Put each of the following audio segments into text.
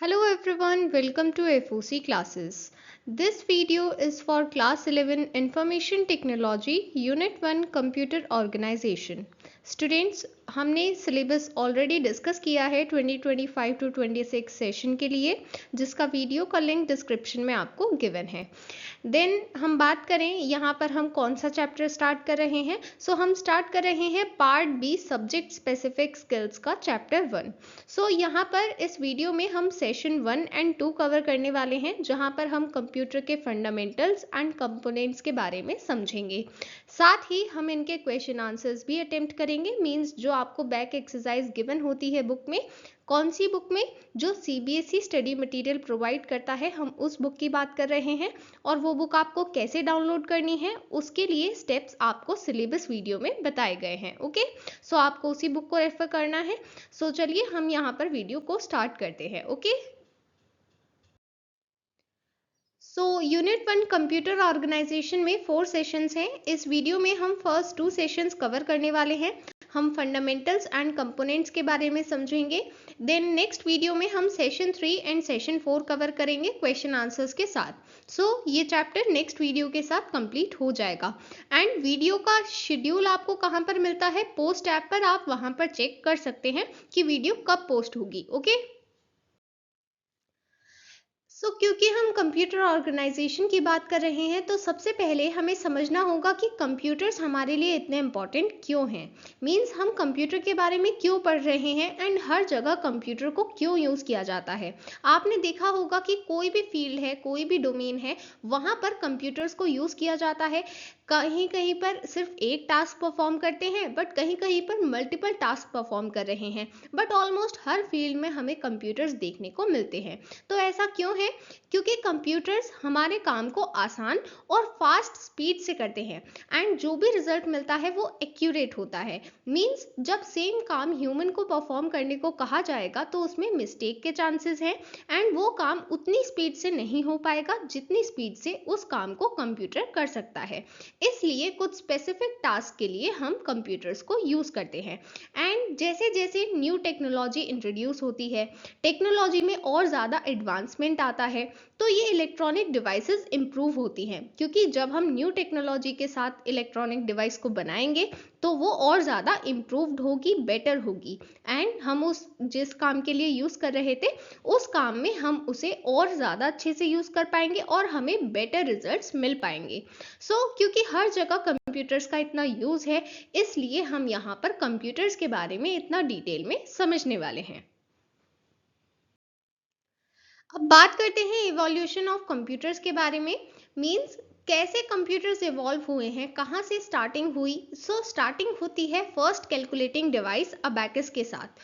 Hello everyone, welcome to FOC classes. This video is for class 11 Information Technology Unit 1 Computer Organization. Students, हमने syllabus already discuss किया है 2025 to 26 session के लिए, जिसका video का link description में आपको गिवन है। देन हम बात करें यहाँ पर हम कौन सा चैप्टर स्टार्ट कर रहे हैं। हम स्टार्ट कर रहे हैं part be subject specific skills का चैप्टर 1। यहाँ पर इस वीडियो में हम सेशन 1 एंड 2 कवर करने वाले हैं, जहाँ पर हम कंप्यूटर के फंडामेंटल्स एंड कंपोनेंट्स के बारे में समझेंगे। साथ ही हम इनके क्वेश्चन आंसर्स भी अटेम्प्ट करेंगे। मींस जो आपको बैक एक्सरसाइज गिवन होती है बुक में, कौन सी बुक में, जो सीबीएसई स्टडी मटेरियल प्रोवाइड करता है, हम उस बुक की बात कर रहे हैं। और वो बुक आपको कैसे डाउनलोड करनी है उसके लिए स्टेप्स आपको सिलेबस वीडियो में बताए गए हैं। ओके, आपको उसी बुक को रेफर करना है। चलिए हम यहाँ पर वीडियो को स्टार्ट करते हैं। ओके, यूनिट 1 कंप्यूटर ऑर्गेनाइजेशन में 4 सेशंस हैं। इस वीडियो में हम फर्स्ट 2 सेशंस कवर करने वाले हैं। हम फंडामेंटल्स एंड कंपोनेंट्स के बारे में समझेंगे। देन नेक्स्ट वीडियो में हम सेशन 3 एंड सेशन 4 कवर करेंगे क्वेश्चन आंसर्स के साथ। ये चैप्टर नेक्स्ट वीडियो के साथ कंप्लीट हो जाएगा। एंड वीडियो का शेड्यूल आपको कहाँ पर मिलता है? पोस्ट ऐप पर। आप वहां पर चेक कर सकते हैं कि वीडियो कब पोस्ट होगी। ओके, क्योंकि हम कंप्यूटर ऑर्गेनाइजेशन की बात कर रहे हैं, तो सबसे पहले हमें समझना होगा कि कंप्यूटर्स हमारे लिए इतने इम्पोर्टेंट क्यों हैं। मींस हम कंप्यूटर के बारे में क्यों पढ़ रहे हैं एंड हर जगह कंप्यूटर को क्यों यूज़ किया जाता है। आपने देखा होगा कि कोई भी फील्ड है, कोई भी डोमेन है, वहाँ पर कंप्यूटर्स को यूज़ किया जाता है। कहीं कहीं पर सिर्फ एक टास्क परफॉर्म करते हैं, बट कहीं कहीं पर मल्टीपल टास्क परफॉर्म कर रहे हैं। बट ऑलमोस्ट हर फील्ड में हमें कंप्यूटर्स देखने को मिलते हैं। तो ऐसा क्यों है? क्योंकि कंप्यूटर्स हमारे काम को आसान और फास्ट स्पीड से करते हैं एंड जो भी रिजल्ट मिलता है वो एक्यूरेट होता है। मींस जब सेम काम ह्यूमन को परफॉर्म करने को कहा जाएगा तो उसमें मिस्टेक के चांसेस हैं एंड वो काम उतनी स्पीड से नहीं हो पाएगा जितनी स्पीड से उस काम को कंप्यूटर कर सकता है। इसलिए कुछ स्पेसिफिक टास्क के लिए हम कंप्यूटर्स को यूज करते हैं। एंड जैसे जैसे न्यू टेक्नोलॉजी इंट्रोड्यूस होती है, टेक्नोलॉजी में और ज़्यादा एडवांसमेंट आता है, तो ये इलेक्ट्रॉनिक डिवाइसेस इंप्रूव होती हैं। क्योंकि जब हम न्यू टेक्नोलॉजी के साथ इलेक्ट्रॉनिक डिवाइस को बनाएंगे तो वो और ज़्यादा इम्प्रूव्ड होगी, बेटर होगी एंड हम उस जिस काम के लिए यूज़ कर रहे थे उस काम में हम उसे और ज़्यादा अच्छे से यूज़ कर पाएंगे और हमें बेटर रिजल्ट्स मिल पाएंगे। क्योंकि हर जगह कंप्यूटर्स का इतना यूज़ है, इसलिए हम यहाँ पर कंप्यूटर्स के बारे में इतना डिटेल में समझने वाले हैं। अब बात करते हैं इवोल्यूशन ऑफ कंप्यूटर्स के बारे में। मींस कैसे कंप्यूटर्स इवॉल्व हुए हैं, कहाँ से स्टार्टिंग हुई। स्टार्टिंग होती है फर्स्ट कैलकुलेटिंग डिवाइस अबैकस के साथ।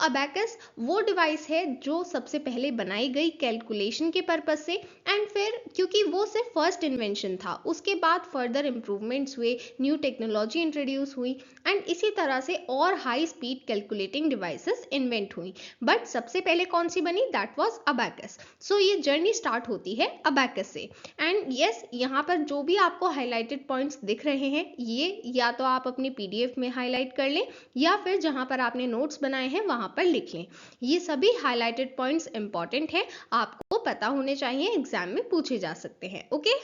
अबैकस वो डिवाइस है जो सबसे पहले बनाई गई कैलकुलेशन के पर्पज से एंड फिर क्योंकि वो सिर्फ फर्स्ट इन्वेंशन था, उसके बाद फर्दर इम्प्रूवमेंट्स हुए, न्यू टेक्नोलॉजी इंट्रोड्यूस हुई एंड इसी तरह से और high speed calculating devices invent हुई। बट सबसे पहले कौन सी बनी? That was abacus. ये जर्नी स्टार्ट होती है अबैकस से। एंड यस, यहाँ पर जो भी आपको हाईलाइटेड पॉइंट्स दिख रहे हैं, ये या तो आप अपनी पीडीएफ में हाईलाइट कर लें या फिर जहाँ पर आपने नोट्स बनाए हैं वहाँ पर लिख लें। ये सभी हाईलाइटेड पॉइंट्स इंपॉर्टेंट है, आपको पता होने चाहिए, एग्जाम में पूछे जा सकते हैं। ओके,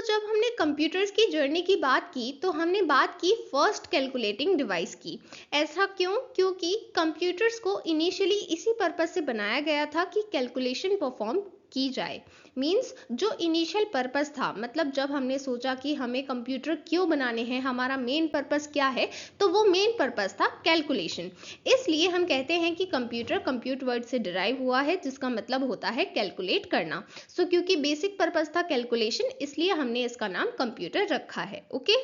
जब हमने कंप्यूटर्स की जर्नी की बात की तो हमने बात की फर्स्ट कैलकुलेटिंग डिवाइस की। ऐसा क्यों? क्योंकि कंप्यूटर्स को इनिशियली इसी पर्पज से बनाया गया था कि कैलकुलेशन परफॉर्म की जाए। मींस जो इनिशियल पर्पस था, मतलब जब हमने सोचा कि हमें कंप्यूटर क्यों बनाने हैं, हमारा मेन पर्पस क्या है, तो वो मेन पर्पस था कैलकुलेशन। इसलिए हम कहते हैं कि कंप्यूटर कंप्यूट वर्ड से डिराइव हुआ है, जिसका मतलब होता है कैलकुलेट करना। क्योंकि बेसिक पर्पस था कैलकुलेशन, इसलिए हमने इसका नाम कंप्यूटर रखा है। ओके,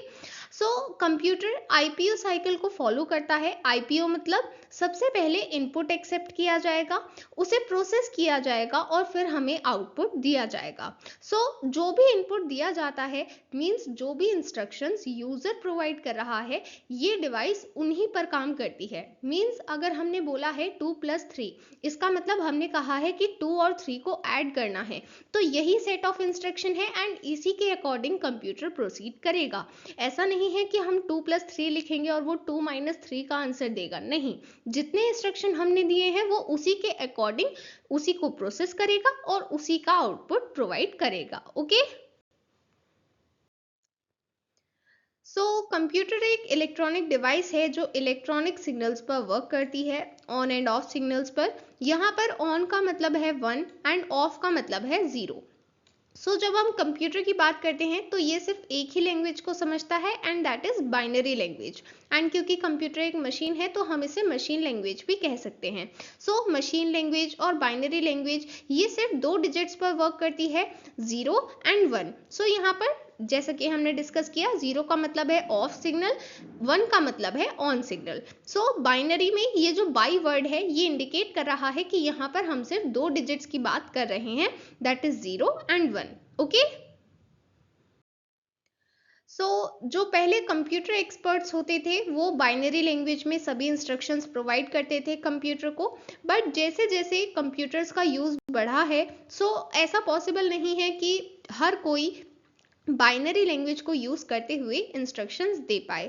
कंप्यूटर आईपीओ साइकिल को फॉलो करता है। आईपीओ मतलब सबसे पहले इनपुट एक्सेप्ट किया जाएगा, उसे प्रोसेस किया जाएगा और फिर हमें आउटपुट दिया जाएगा। सो जो भी इनपुट दिया जाता है मीन्स जो भी इंस्ट्रक्शंस यूजर प्रोवाइड कर रहा है ये डिवाइस उन्हीं पर काम करती है। मीन्स अगर हमने बोला है 2+3, इसका मतलब हमने कहा है कि 2 और 3 को ऐड करना है, तो यही सेट ऑफ इंस्ट्रक्शन है एंड इसी के अकॉर्डिंग कंप्यूटर प्रोसीड करेगा। ऐसा नहीं है कि हम 2+3 लिखेंगे और वो 2-3 का आंसर देगा, नहीं, जितने इंस्ट्रक्शन हमने दिए हैं वो उसी के अकॉर्डिंग उसी को प्रोसेस करेगा और उसी का आउटपुट प्रोवाइड करेगा। ओके, सो कंप्यूटर एक इलेक्ट्रॉनिक डिवाइस है जो इलेक्ट्रॉनिक सिग्नल्स पर वर्क करती है, ऑन एंड ऑफ सिग्नल्स पर। यहाँ पर ऑन का मतलब है 1 एंड ऑफ का मतलब है 0। सो जब हम कंप्यूटर की बात करते हैं तो ये सिर्फ एक ही लैंग्वेज को समझता है and that is binary language. And क्योंकि कंप्यूटर एक मशीन है तो हम इसे मशीन लैंग्वेज भी कह सकते हैं। सो मशीन लैंग्वेज और बाइनरी लैंग्वेज ये सिर्फ 2 डिजिट्स पर वर्क करती है, 0 एंड 1। सो यहाँ पर जैसा कि हमने डिस्कस किया, 0 का मतलब है ऑफ सिग्नल, 1 का मतलब है ऑन सिग्नल। सो बाइनरी में ये जो बाई वर्ड है ये इंडिकेट कर रहा है कि यहाँ पर हम सिर्फ 2 डिजिट्स की बात कर रहे हैं, दैट इज 0 एंड 1। ओके, जो पहले कंप्यूटर एक्सपर्ट्स होते थे वो बाइनरी लैंग्वेज में सभी इंस्ट्रक्शंस प्रोवाइड करते थे कंप्यूटर को, बट जैसे जैसे कंप्यूटर्स का यूज बढ़ा है ऐसा पॉसिबल नहीं है कि हर कोई बाइनरी लैंग्वेज को यूज करते हुए इंस्ट्रक्शंस दे पाए।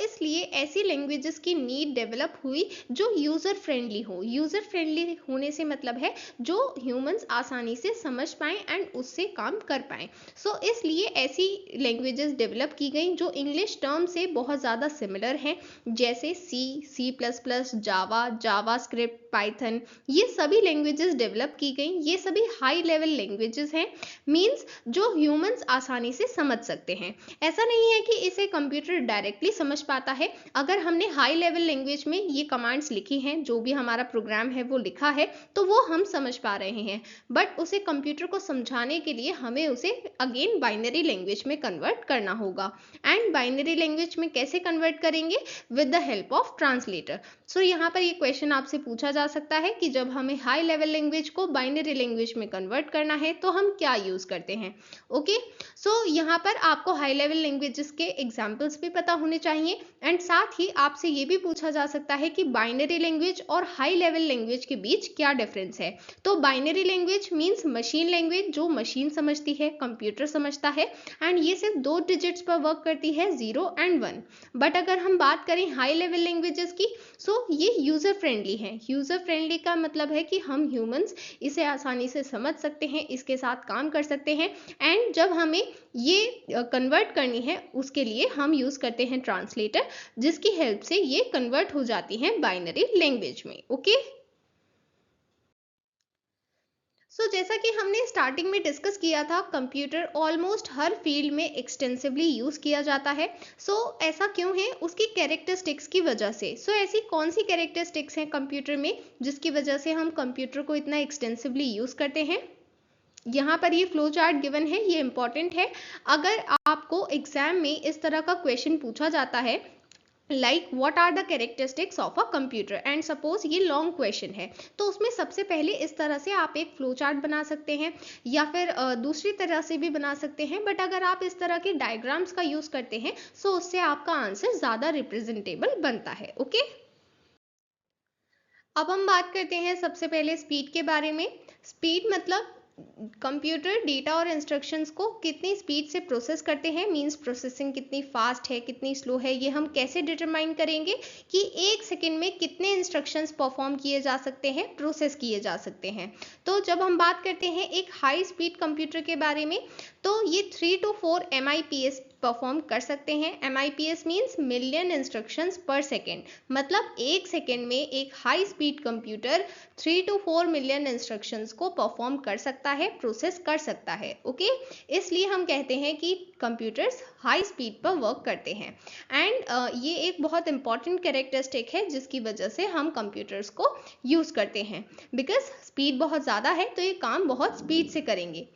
इसलिए ऐसी लैंग्वेजेस की नीड डेवलप हुई जो यूजर फ्रेंडली हो। यूजर फ्रेंडली होने से मतलब है जो ह्यूमंस आसानी से समझ पाए एंड उससे काम कर पाए। इसलिए ऐसी लैंग्वेजेस डेवलप की गई जो इंग्लिश टर्म से बहुत ज़्यादा सिमिलर हैं, जैसे C++, जावा, जावास्क्रिप्ट, पाइथन, ये सभी लैंग्वेजेस डेवलप की गई। ये सभी हाई लेवल लैंग्वेजेस हैं, मीन्स जो ह्यूमंस आसानी से समझ सकते हैं। ऐसा नहीं है कि इसे कंप्यूटर डायरेक्टली समझ पाता है। अगर हमने हाई लेवल लैंग्वेज में ये कमांड्स लिखी हैं, जो भी हमारा प्रोग्राम है वो लिखा है, तो वो हम समझ पा रहे हैं, बट उसे कंप्यूटर को समझाने के लिए हमें उसे अगेन बाइनरी लैंग्वेज में कन्वर्ट करना होगा। एंड बाइनरी लैंग्वेज में कैसे कन्वर्ट करेंगे? With the help of translator. यहाँ पर ये क्वेश्चन आपसे पूछा जा सकता है कि जब हमें हाई लेवल लैंग्वेज को बाइनरी लैंग्वेज में कन्वर्ट करना है तो हम क्या यूज करते हैं। ओके, यहाँ पर आपको हाई लेवल लैंग्वेजेस के एग्जाम्पल्स भी पता होने चाहिए एंड साथ ही आपसे ये भी पूछा जा सकता है कि बाइनरी लैंग्वेज और हाई लेवल लैंग्वेज के बीच क्या डिफरेंस है। तो binary language means machine language, जो मशीन समझती है, कंप्यूटर समझता है, एंड ये सिर्फ 2 डिजिट्स पर वर्क करती है, 0 एंड 1। बट अगर हम बात करें हाई लेवल लैंग्वेजेस की, ये यूजर फ्रेंडली है। यूजर फ्रेंडली का मतलब है कि हम ह्यूमंस इसे आसानी से समझ सकते हैं, इसके साथ काम कर सकते हैं, एंड जब हमें ये कन्वर्ट करनी है उसके लिए हम यूज करते हैं ट्रांसलेटर, जिसकी हेल्प से ये कन्वर्ट हो जाती हैं बाइनरी लैंग्वेज में। ओके, जैसा कि हमने स्टार्टिंग में डिस्कस किया था, कंप्यूटर ऑलमोस्ट हर फील्ड में एक्सटेंसिवली यूज किया जाता है। ऐसा क्यों है? उसकी कैरेक्टरिस्टिक्स की वजह से। ऐसी कौन सी कैरेक्टरिस्टिक्स हैं कंप्यूटर में जिसकी वजह से हम कंप्यूटर को इतना एक्सटेंसिवली यूज करते हैं? यहाँ पर ये फ्लो चार्ट गिवन है, ये इंपॉर्टेंट है। अगर आपको एग्जाम में इस तरह का क्वेश्चन पूछा जाता है, like what are the characteristics of a computer, and suppose ये लॉन्ग क्वेश्चन है, तो उसमें सबसे पहले इस तरह से आप एक फ्लो चार्ट बना सकते हैं या फिर दूसरी तरह से भी बना सकते हैं, बट अगर आप इस तरह के डायग्राम्स का यूज करते हैं उससे आपका आंसर ज्यादा रिप्रेजेंटेबल बनता है। ओके, अब हम बात करते हैं सबसे पहले स्पीड के बारे में। स्पीड मतलब कंप्यूटर डेटा और इंस्ट्रक्शंस को कितनी स्पीड से प्रोसेस करते हैं, मींस प्रोसेसिंग कितनी फास्ट है, कितनी स्लो है, ये हम कैसे डिटरमाइन करेंगे कि एक सेकंड में कितने इंस्ट्रक्शंस परफॉर्म किए जा सकते हैं, प्रोसेस किए जा सकते हैं। तो जब हम बात करते हैं एक हाई स्पीड कंप्यूटर के बारे में, तो ये 3 to 4 MIPS परफॉर्म कर सकते हैं। MIPS मीन्स मिलियन इंस्ट्रक्शंस पर सेकेंड, मतलब एक सेकेंड में एक high speed computer 3 to 4 million instructions को परफॉर्म कर सकता है, प्रोसेस कर सकता है। ओके, इसलिए हम कहते हैं कि कंप्यूटर्स हाई स्पीड पर वर्क करते हैं। एंड ये एक बहुत इंपॉर्टेंट कैरेक्टरिस्टिक है जिसकी वजह से हम कंप्यूटर्स को यूज करते हैं, बिकॉज स्पीड बहुत ज़्यादा है तो ये काम बहुत स्पीड से करेंगे।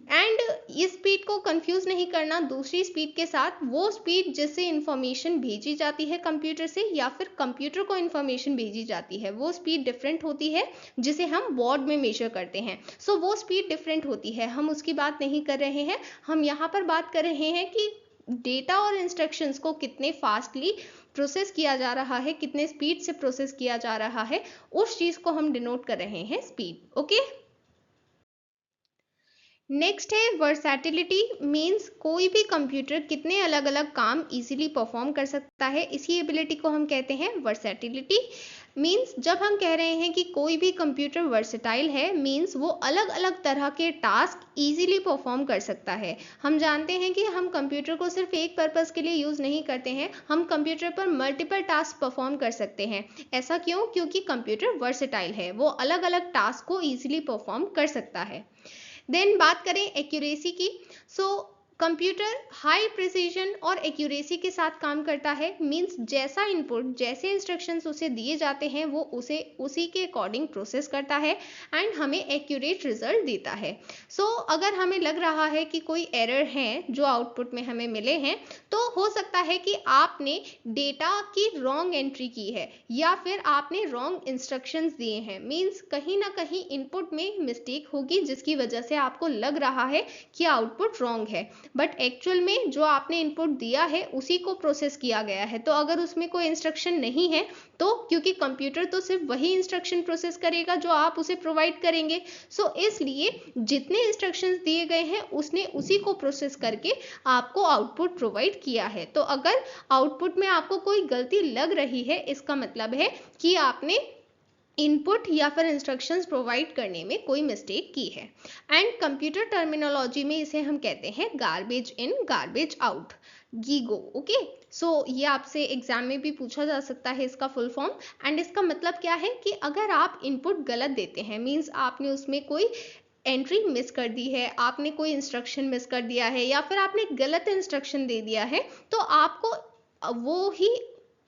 एंड इस स्पीड को कंफ्यूज नहीं करना दूसरी स्पीड के साथ, वो स्पीड जिससे इंफॉर्मेशन भेजी जाती है कंप्यूटर से या फिर कंप्यूटर को इंफॉर्मेशन भेजी जाती है, वो स्पीड डिफरेंट होती है जिसे हम वर्ड में मेजर करते हैं। सो वो स्पीड डिफरेंट होती है, हम उसकी बात नहीं कर रहे हैं। हम यहाँ पर बात कर रहे हैं कि डेटा और इंस्ट्रक्शंस को कितने फास्टली प्रोसेस किया जा रहा है, कितने स्पीड से प्रोसेस किया जा रहा है, उस चीज को हम डिनोट कर रहे हैं स्पीड। ओके, नेक्स्ट है वर्सैटिलिटी। मींस कोई भी कंप्यूटर कितने अलग अलग काम इजीली परफॉर्म कर सकता है, इसी एबिलिटी को हम कहते हैं वर्सैटिलिटी। मींस जब हम कह रहे हैं कि कोई भी कंप्यूटर वर्सेटाइल है, मींस वो अलग अलग तरह के टास्क इजीली परफॉर्म कर सकता है। हम जानते हैं कि हम कंप्यूटर को सिर्फ एक पर्पस के लिए यूज नहीं करते हैं, हम कंप्यूटर पर मल्टीपल टास्क परफॉर्म कर सकते हैं। ऐसा क्यों? क्योंकि कंप्यूटर वर्सेटाइल है, वो अलग अलग टास्क को इजीली परफॉर्म कर सकता है। देन बात करें एक्यूरेसी की। सो कंप्यूटर हाई प्रिसीजन और एक्यूरेसी के साथ काम करता है। मींस जैसा इनपुट, जैसे इंस्ट्रक्शंस उसे दिए जाते हैं, वो उसे उसी के अकॉर्डिंग प्रोसेस करता है एंड हमें एक्यूरेट रिजल्ट देता है। सो अगर हमें लग रहा है कि कोई एरर है जो आउटपुट में हमें मिले हैं, तो हो सकता है कि आपने डेटा की रॉन्ग एंट्री की है या फिर आपने रॉन्ग इंस्ट्रक्शंस दिए हैं। मींस कहीं ना कहीं इनपुट में मिस्टेक होगी जिसकी वजह से आपको लग रहा है कि आउटपुट रॉन्ग है, बट एक्चुअल में जो आपने इनपुट दिया है उसी को प्रोसेस किया गया है। तो अगर उसमें कोई इंस्ट्रक्शन नहीं है, तो क्योंकि कंप्यूटर तो सिर्फ वही इंस्ट्रक्शन प्रोसेस करेगा जो आप उसे प्रोवाइड करेंगे, सो इसलिए जितने इंस्ट्रक्शंस दिए गए हैं उसने उसी को प्रोसेस करके आपको आउटपुट प्रोवाइड किया है। तो अगर आउटपुट में आपको कोई गलती लग रही है, इसका मतलब है कि आपने इनपुट या फिर इंस्ट्रक्शंस प्रोवाइड करने में कोई मिस्टेक की है। एंड कंप्यूटर टर्मिनोलॉजी में इसे हम कहते हैं garbage in garbage out, GIGO. Okay, so ये आपसे एग्जाम में भी पूछा जा सकता है इसका फुल फॉर्म। एंड इसका मतलब क्या है कि अगर आप इनपुट गलत देते हैं, मीन्स आपने उसमें कोई एंट्री मिस कर दी है, आपने कोई इंस्ट्रक्शन मिस कर दिया है या फिर आपने गलत इंस्ट्रक्शन दे दिया है, तो आपको वो ही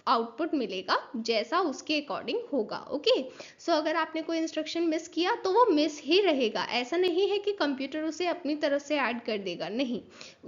आउटपुट मिलेगा जैसा उसके अकॉर्डिंग होगा। ओके, सो अगर आपने कोई इंस्ट्रक्शन मिस किया तो वो मिस ही रहेगा। ऐसा नहीं है कि कंप्यूटर उसे अपनी तरफ से ऐड कर देगा, नहीं,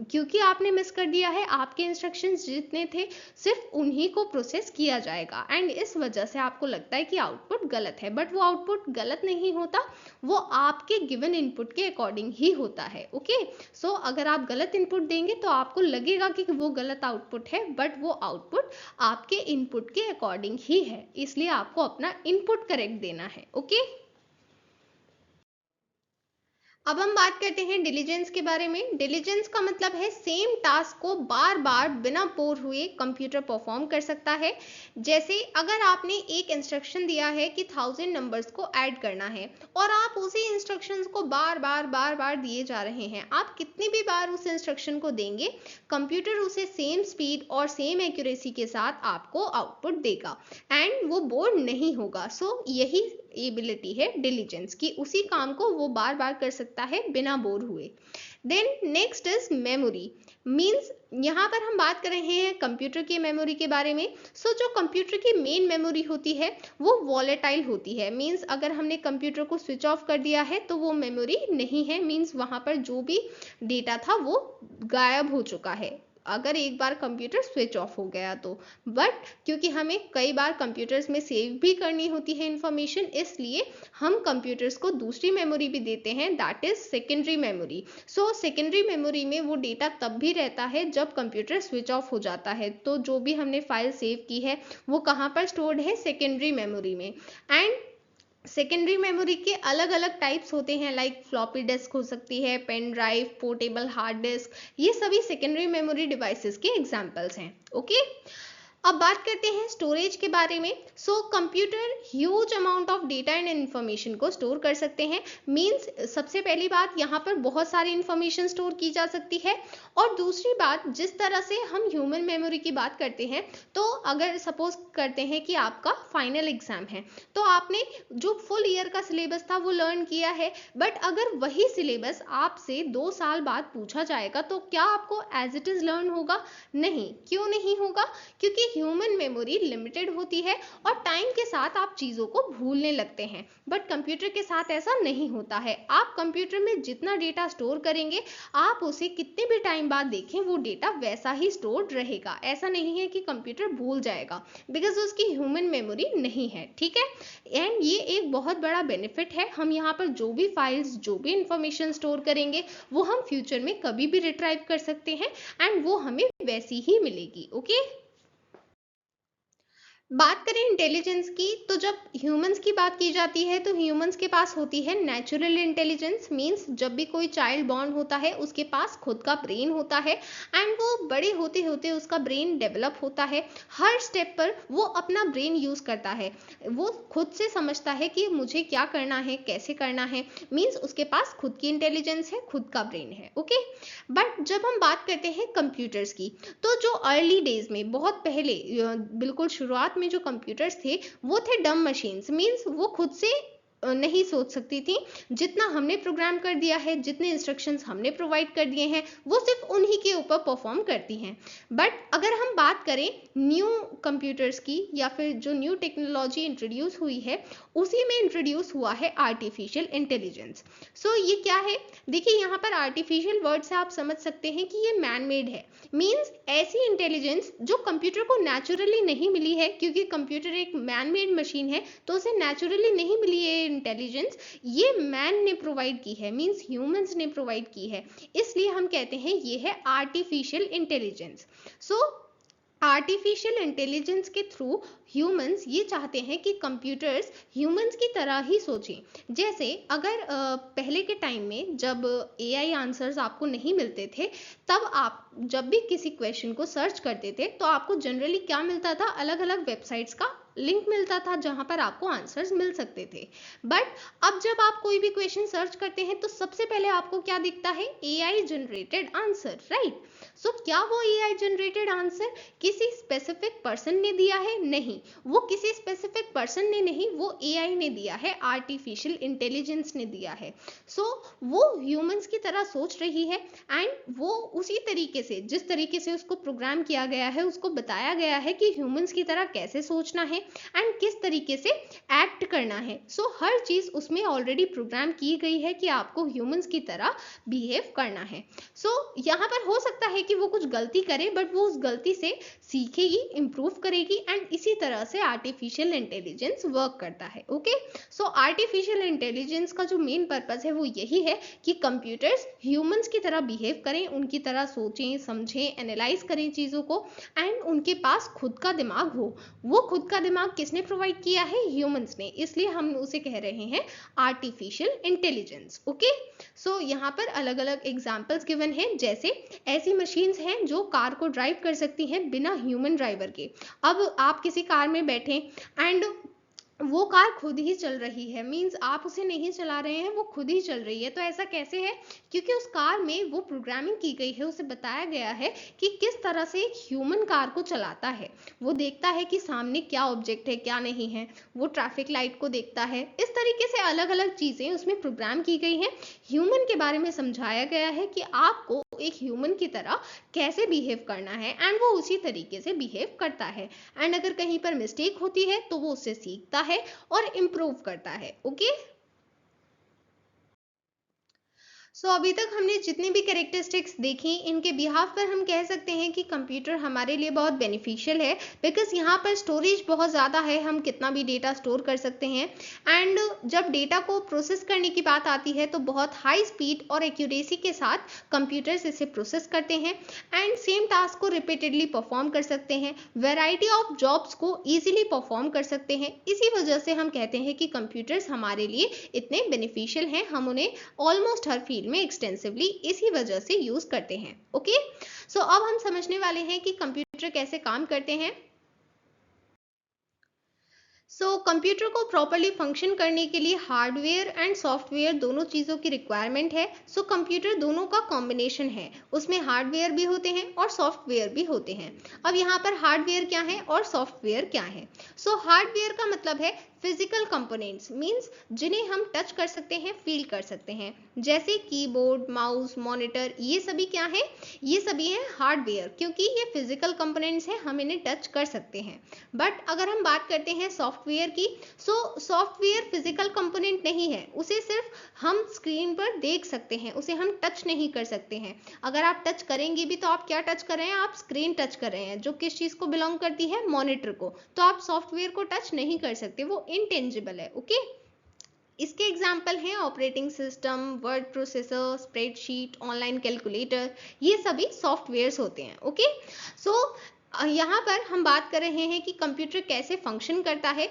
क्योंकि आपने मिस कर दिया है, आपके इंस्ट्रक्शंस जितने थे सिर्फ उन्हीं को प्रोसेस किया जाएगा। एंड इस वजह से आपको लगता है कि आउटपुट गलत है, बट वो आउटपुट गलत नहीं होता, वो आपके गिवन इनपुट के अकॉर्डिंग ही होता है। ओके, सो अगर आप गलत इनपुट देंगे तो आपको लगेगा कि वो गलत आउटपुट है, बट वो आउटपुट आपके इनपुट के अकॉर्डिंग ही है, इसलिए आपको अपना इनपुट करेक्ट देना है। ओके, अब हम बात करते हैं डिलीजेंस के बारे में। डिलीजेंस का मतलब है सेम टास्क को बार बार बिना बोर हुए कंप्यूटर परफॉर्म कर सकता है। जैसे अगर आपने एक इंस्ट्रक्शन दिया है कि 1000 नंबर्स को ऐड करना है और आप उसी इंस्ट्रक्शंस को बार बार दिए जा रहे हैं, आप कितनी भी बार उस इंस्ट्रक्शन को देंगे, कंप्यूटर उसे सेम स्पीड और सेम एक्यूरेसी के साथ आपको आउटपुट देगा एंड वो बोर नहीं होगा। सो यही एबिलिटी है डिलीजेंस की, उसी काम को वो बार बार कर सकता है बिना बोर हुए। Then next is memory. Means यहाँ पर हम बात कर रहे हैं कंप्यूटर की मेमोरी के बारे में। सो जो कंप्यूटर की मेन मेमोरी होती है वो वॉलेटाइल होती है। मींस अगर हमने कंप्यूटर को स्विच ऑफ कर दिया है तो वो मेमोरी नहीं है, मींस वहां पर जो भी डेटा था वो गायब हो चुका है अगर एक बार कंप्यूटर स्विच ऑफ हो गया तो। बट क्योंकि हमें कई बार कंप्यूटर्स में सेव भी करनी होती है इंफॉर्मेशन, इसलिए हम कंप्यूटर्स को दूसरी मेमोरी भी देते हैं, that is secondary memory. So secondary memory में वो डेटा तब भी रहता है जब कंप्यूटर स्विच ऑफ हो जाता है। तो जो भी हमने फाइल सेव की है वो कहाँ पर स्टोर्ड है? सेकेंडरी मेमोरी में। एंड सेकेंडरी मेमोरी के अलग अलग टाइप्स होते हैं, लाइक फ्लॉपी डिस्क हो सकती है, pen drive, portable hard disk, ये सभी सेकेंडरी मेमोरी डिवाइसेस के एग्जांपल्स हैं। ओके, अब बात करते हैं स्टोरेज के बारे में। So computer huge amount of data and information को स्टोर कर सकते हैं। मींस सबसे पहली बात, यहाँ पर बहुत सारी इंफॉर्मेशन स्टोर की जा सकती है और दूसरी बात, जिस तरह से हम ह्यूमन मेमोरी की बात करते हैं, तो अगर सपोज करते हैं कि आपका फाइनल एग्जाम है, तो आपने जो फुल ईयर का सिलेबस था वो लर्न किया है, बट अगर वही सिलेबस आपसे 2 साल बाद पूछा जाएगा तो क्या आपको एज इट इज लर्न होगा? नहीं। क्यों नहीं होगा? क्योंकि ह्यूमन मेमोरी लिमिटेड होती है और टाइम के साथ आप चीजों को भूलने लगते हैं, बट कंप्यूटर के साथ ऐसा नहीं होता है। आप कंप्यूटर में जितना डेटा स्टोर करेंगे, आप उसे कितने भी टाइम बाद देखें, वो डेटा वैसा ही स्टोर्ड रहेगा। ऐसा नहीं है कि कंप्यूटर भूल जाएगा, बिकॉज उसकी ह्यूमन मेमोरी नहीं है, ठीक है। एंड ये एक बहुत बड़ा बेनिफिट है। हम यहाँ पर जो भी फाइल्स, जो भी इंफॉर्मेशन स्टोर करेंगे, वो हम फ्यूचर में कभी भी रिट्राइव कर सकते हैं एंड वो हमें वैसी ही मिलेगी। ओके, बात करें इंटेलिजेंस की, तो जब ह्यूमंस की बात की जाती है तो ह्यूमंस के पास होती है नेचुरल इंटेलिजेंस। मींस जब भी कोई चाइल्ड बॉर्न होता है, उसके पास खुद का ब्रेन होता है एंड वो बड़े होते होते उसका ब्रेन डेवलप होता है। हर स्टेप पर वो अपना ब्रेन यूज करता है, वो खुद से समझता है कि मुझे क्या करना है, कैसे करना है। मींस उसके पास खुद की इंटेलिजेंस है, खुद का ब्रेन है। ओके, बट जब हम बात करते हैं कंप्यूटर्स की, तो जो अर्ली डेज में, बहुत पहले, बिल्कुल शुरुआत में जो कंप्यूटर्स थे, वो थे डम मशीन्स। मींस वो खुद से नहीं सोच सकती थी। जितना हमने प्रोग्राम कर दिया है, जितने इंस्ट्रक्शंस हमने प्रोवाइड कर दिए हैं, वो सिर्फ उन्हीं के ऊपर परफॉर्म करती हैं। बट अगर हम बात करें न्यू कंप्यूटर्स की, या फिर जो न्यू टेक्नोलॉजी इंट्रोड्यूस हुई है, उसी में इंट्रोड्यूस हुआ है आर्टिफिशियल इंटेलिजेंस। सो ये क्या है? देखिए, यहाँ पर आर्टिफिशियल वर्ड से आप समझ सकते हैं कि ये मैन मेड है। मींस ऐसी इंटेलिजेंस जो कंप्यूटर को नेचुरली नहीं मिली है, क्योंकि कंप्यूटर एक मैन मेड मशीन है, तो उसे नेचुरली नहीं मिली है इंटेलिजेंस, ये मैन ने प्रोवाइड की है। मींस ह्यूमंस ने प्रोवाइड की है, इसलिए हम कहते हैं ये है आर्टिफिशियल इंटेलिजेंस। सो आर्टिफिशियल इंटेलिजेंस के थ्रू ह्यूमंस ये चाहते हैं कि कंप्यूटर्स ह्यूमंस की तरह ही सोचें। जैसे अगर पहले के टाइम में जब एआई आंसर्स आपको नहीं मिलते थे, तब आप जब भी किसी क्वेश्चन को सर्च करते थे, तो आपको जनरली क्या मिलता था? अलग अलग वेबसाइट्स का लिंक मिलता था जहां पर आपको आंसर्स मिल सकते थे। बट अब जब आप कोई भी क्वेश्चन सर्च करते हैं, तो सबसे पहले आपको क्या दिखता है? AI generated answer, right. So क्या वो एआई जनरेटेड आंसर किसी स्पेसिफिक पर्सन ने दिया है? नहीं, वो किसी स्पेसिफिक पर्सन ने नहीं, वो एआई ने दिया है, आर्टिफिशियल इंटेलिजेंस ने दिया है। सो वो ह्यूमंस की तरह सोच रही है एंड वो उसी तरीके से, जिस तरीके से उसको प्रोग्राम किया गया है, उसको बताया गया है कि ह्यूमंस की तरह कैसे सोचना है एंड किस तरीके से एक्ट करना है। सो हर चीज उसमें ऑलरेडी प्रोग्राम की गई है कि आपको ह्यूमंस की तरह बिहेव करना है। सो यहाँ पर हो सकता है कि वो कुछ गलती करे, बट वो उस गलती से सीखेगी, इंप्रूव करेगी एंड इसी तरह से आर्टिफिशियल इंटेलिजेंस वर्क करता है। ओके, सो आर्टिफिशियल इंटेलिजेंस का जो मेन पर्पस है वो यही है कि कंप्यूटर्स ह्यूमंस की तरह बिहेव करें, उनकी तरह सोचें, समझें, एनालाइज करें चीज़ों को एंड उनके पास खुद का दिमाग हो। वो खुद का दिमाग किसने प्रोवाइड किया है? ह्यूमंस ने, इसलिए हम उसे कह रहे हैं आर्टिफिशियल इंटेलिजेंस। ओके, सो यहाँ पर अलग अलग एग्जाम्पल्स गिवन हैं, जैसे ऐसी मशीन्स हैं जो कार को ड्राइव कर सकती हैं बिना ह्यूमन ड्राइवर के। अब आप किसी कार में बैठे एंड वो कार खुद ही चल रही है, मींस आप उसे नहीं चला रहे हैं, वो खुद ही चल रही है। तो ऐसा कैसे है? क्योंकि उस कार में वो प्रोग्रामिंग की गई है, उसे बताया गया है कि किस तरह से एक ह्यूमन कार को चलाता है। वो देखता है कि सामने क्या ऑब्जेक्ट है, क्या नहीं है, वो ट्रैफिक लाइट को देखता है। इस तरीके से अलग अलग चीजें उसमें प्रोग्राम की गई हैं। ह्यूमन के बारे में समझाया गया है कि आपको एक ह्यूमन की तरह कैसे बिहेव करना है एंड वो उसी तरीके से बिहेव करता है। एंड अगर कहीं पर मिस्टेक होती है तो वो उससे सीखता है और इम्प्रूव करता है। ओके, सो अभी तक हमने जितनी भी कैरेक्टरिस्टिक्स देखी, इनके बिहाफ पर हम कह सकते हैं कि कंप्यूटर हमारे लिए बहुत बेनिफिशियल है, बिकॉज यहाँ पर स्टोरेज बहुत ज़्यादा है, हम कितना भी डेटा स्टोर कर सकते हैं। एंड जब डेटा को प्रोसेस करने की बात आती है, तो बहुत हाई स्पीड और एक्यूरेसी के साथ कंप्यूटर्स इसे प्रोसेस करते हैं एंड सेम टास्क को रिपीटेडली परफॉर्म कर सकते हैं, वेराइटी ऑफ जॉब्स को ईजिली परफॉर्म कर सकते हैं। इसी वजह से हम कहते हैं कि कंप्यूटर्स हमारे लिए इतने बेनिफिशियल हैं, हम उन्हें ऑलमोस्ट हर फील्ड में एक्सटेंसिवली इसी वजह से यूज करते हैं। ओके, सो अब हम समझने वाले हैं कि कंप्यूटर कैसे काम करते हैं। कंप्यूटर को प्रॉपरली फंक्शन करने के लिए हार्डवेयर एंड सॉफ्टवेयर दोनों चीज़ों की रिक्वायरमेंट है। कंप्यूटर दोनों का कॉम्बिनेशन है, उसमें हार्डवेयर भी होते हैं और सॉफ्टवेयर भी होते हैं। अब यहाँ पर हार्डवेयर क्या है और सॉफ्टवेयर क्या है? हार्डवेयर का मतलब है फिजिकल कंपोनेंट्स, मींस जिन्हें हम टच कर सकते हैं, फील कर सकते हैं, जैसे कीबोर्ड, माउस, मॉनिटर, ये सभी क्या है? ये सभी हैं हार्डवेयर, क्योंकि ये फिजिकल कंपोनेंट्स हैं, हम इन्हें टच कर सकते हैं। बट अगर हम बात करते हैं सॉफ्टवेयर की, सॉफ्टवेयर फिजिकल कंपोनेंट नहीं है, उसे सिर्फ हम स्क्रीन पर देख सकते हैं, उसे हम टच नहीं कर सकते हैं। अगर आप टच करेंगे भी तो आप क्या टच कर रहे हैं? आप स्क्रीन टच कर रहे हैं, जो किस चीज को बिलोंग करती है? मॉनिटर को। तो आप सॉफ्टवेयर को टच नहीं कर सकते, वो इनटेंजिबल है। ओके, इसके एग्जाम्पल हैं operating system, word processor, spreadsheet, online calculator, ये सभी सॉफ्टवेयर्स होते हैं। ओके, सो यहाँ पर हम बात कर रहे हैं कि कंप्यूटर कैसे फंक्शन करता है।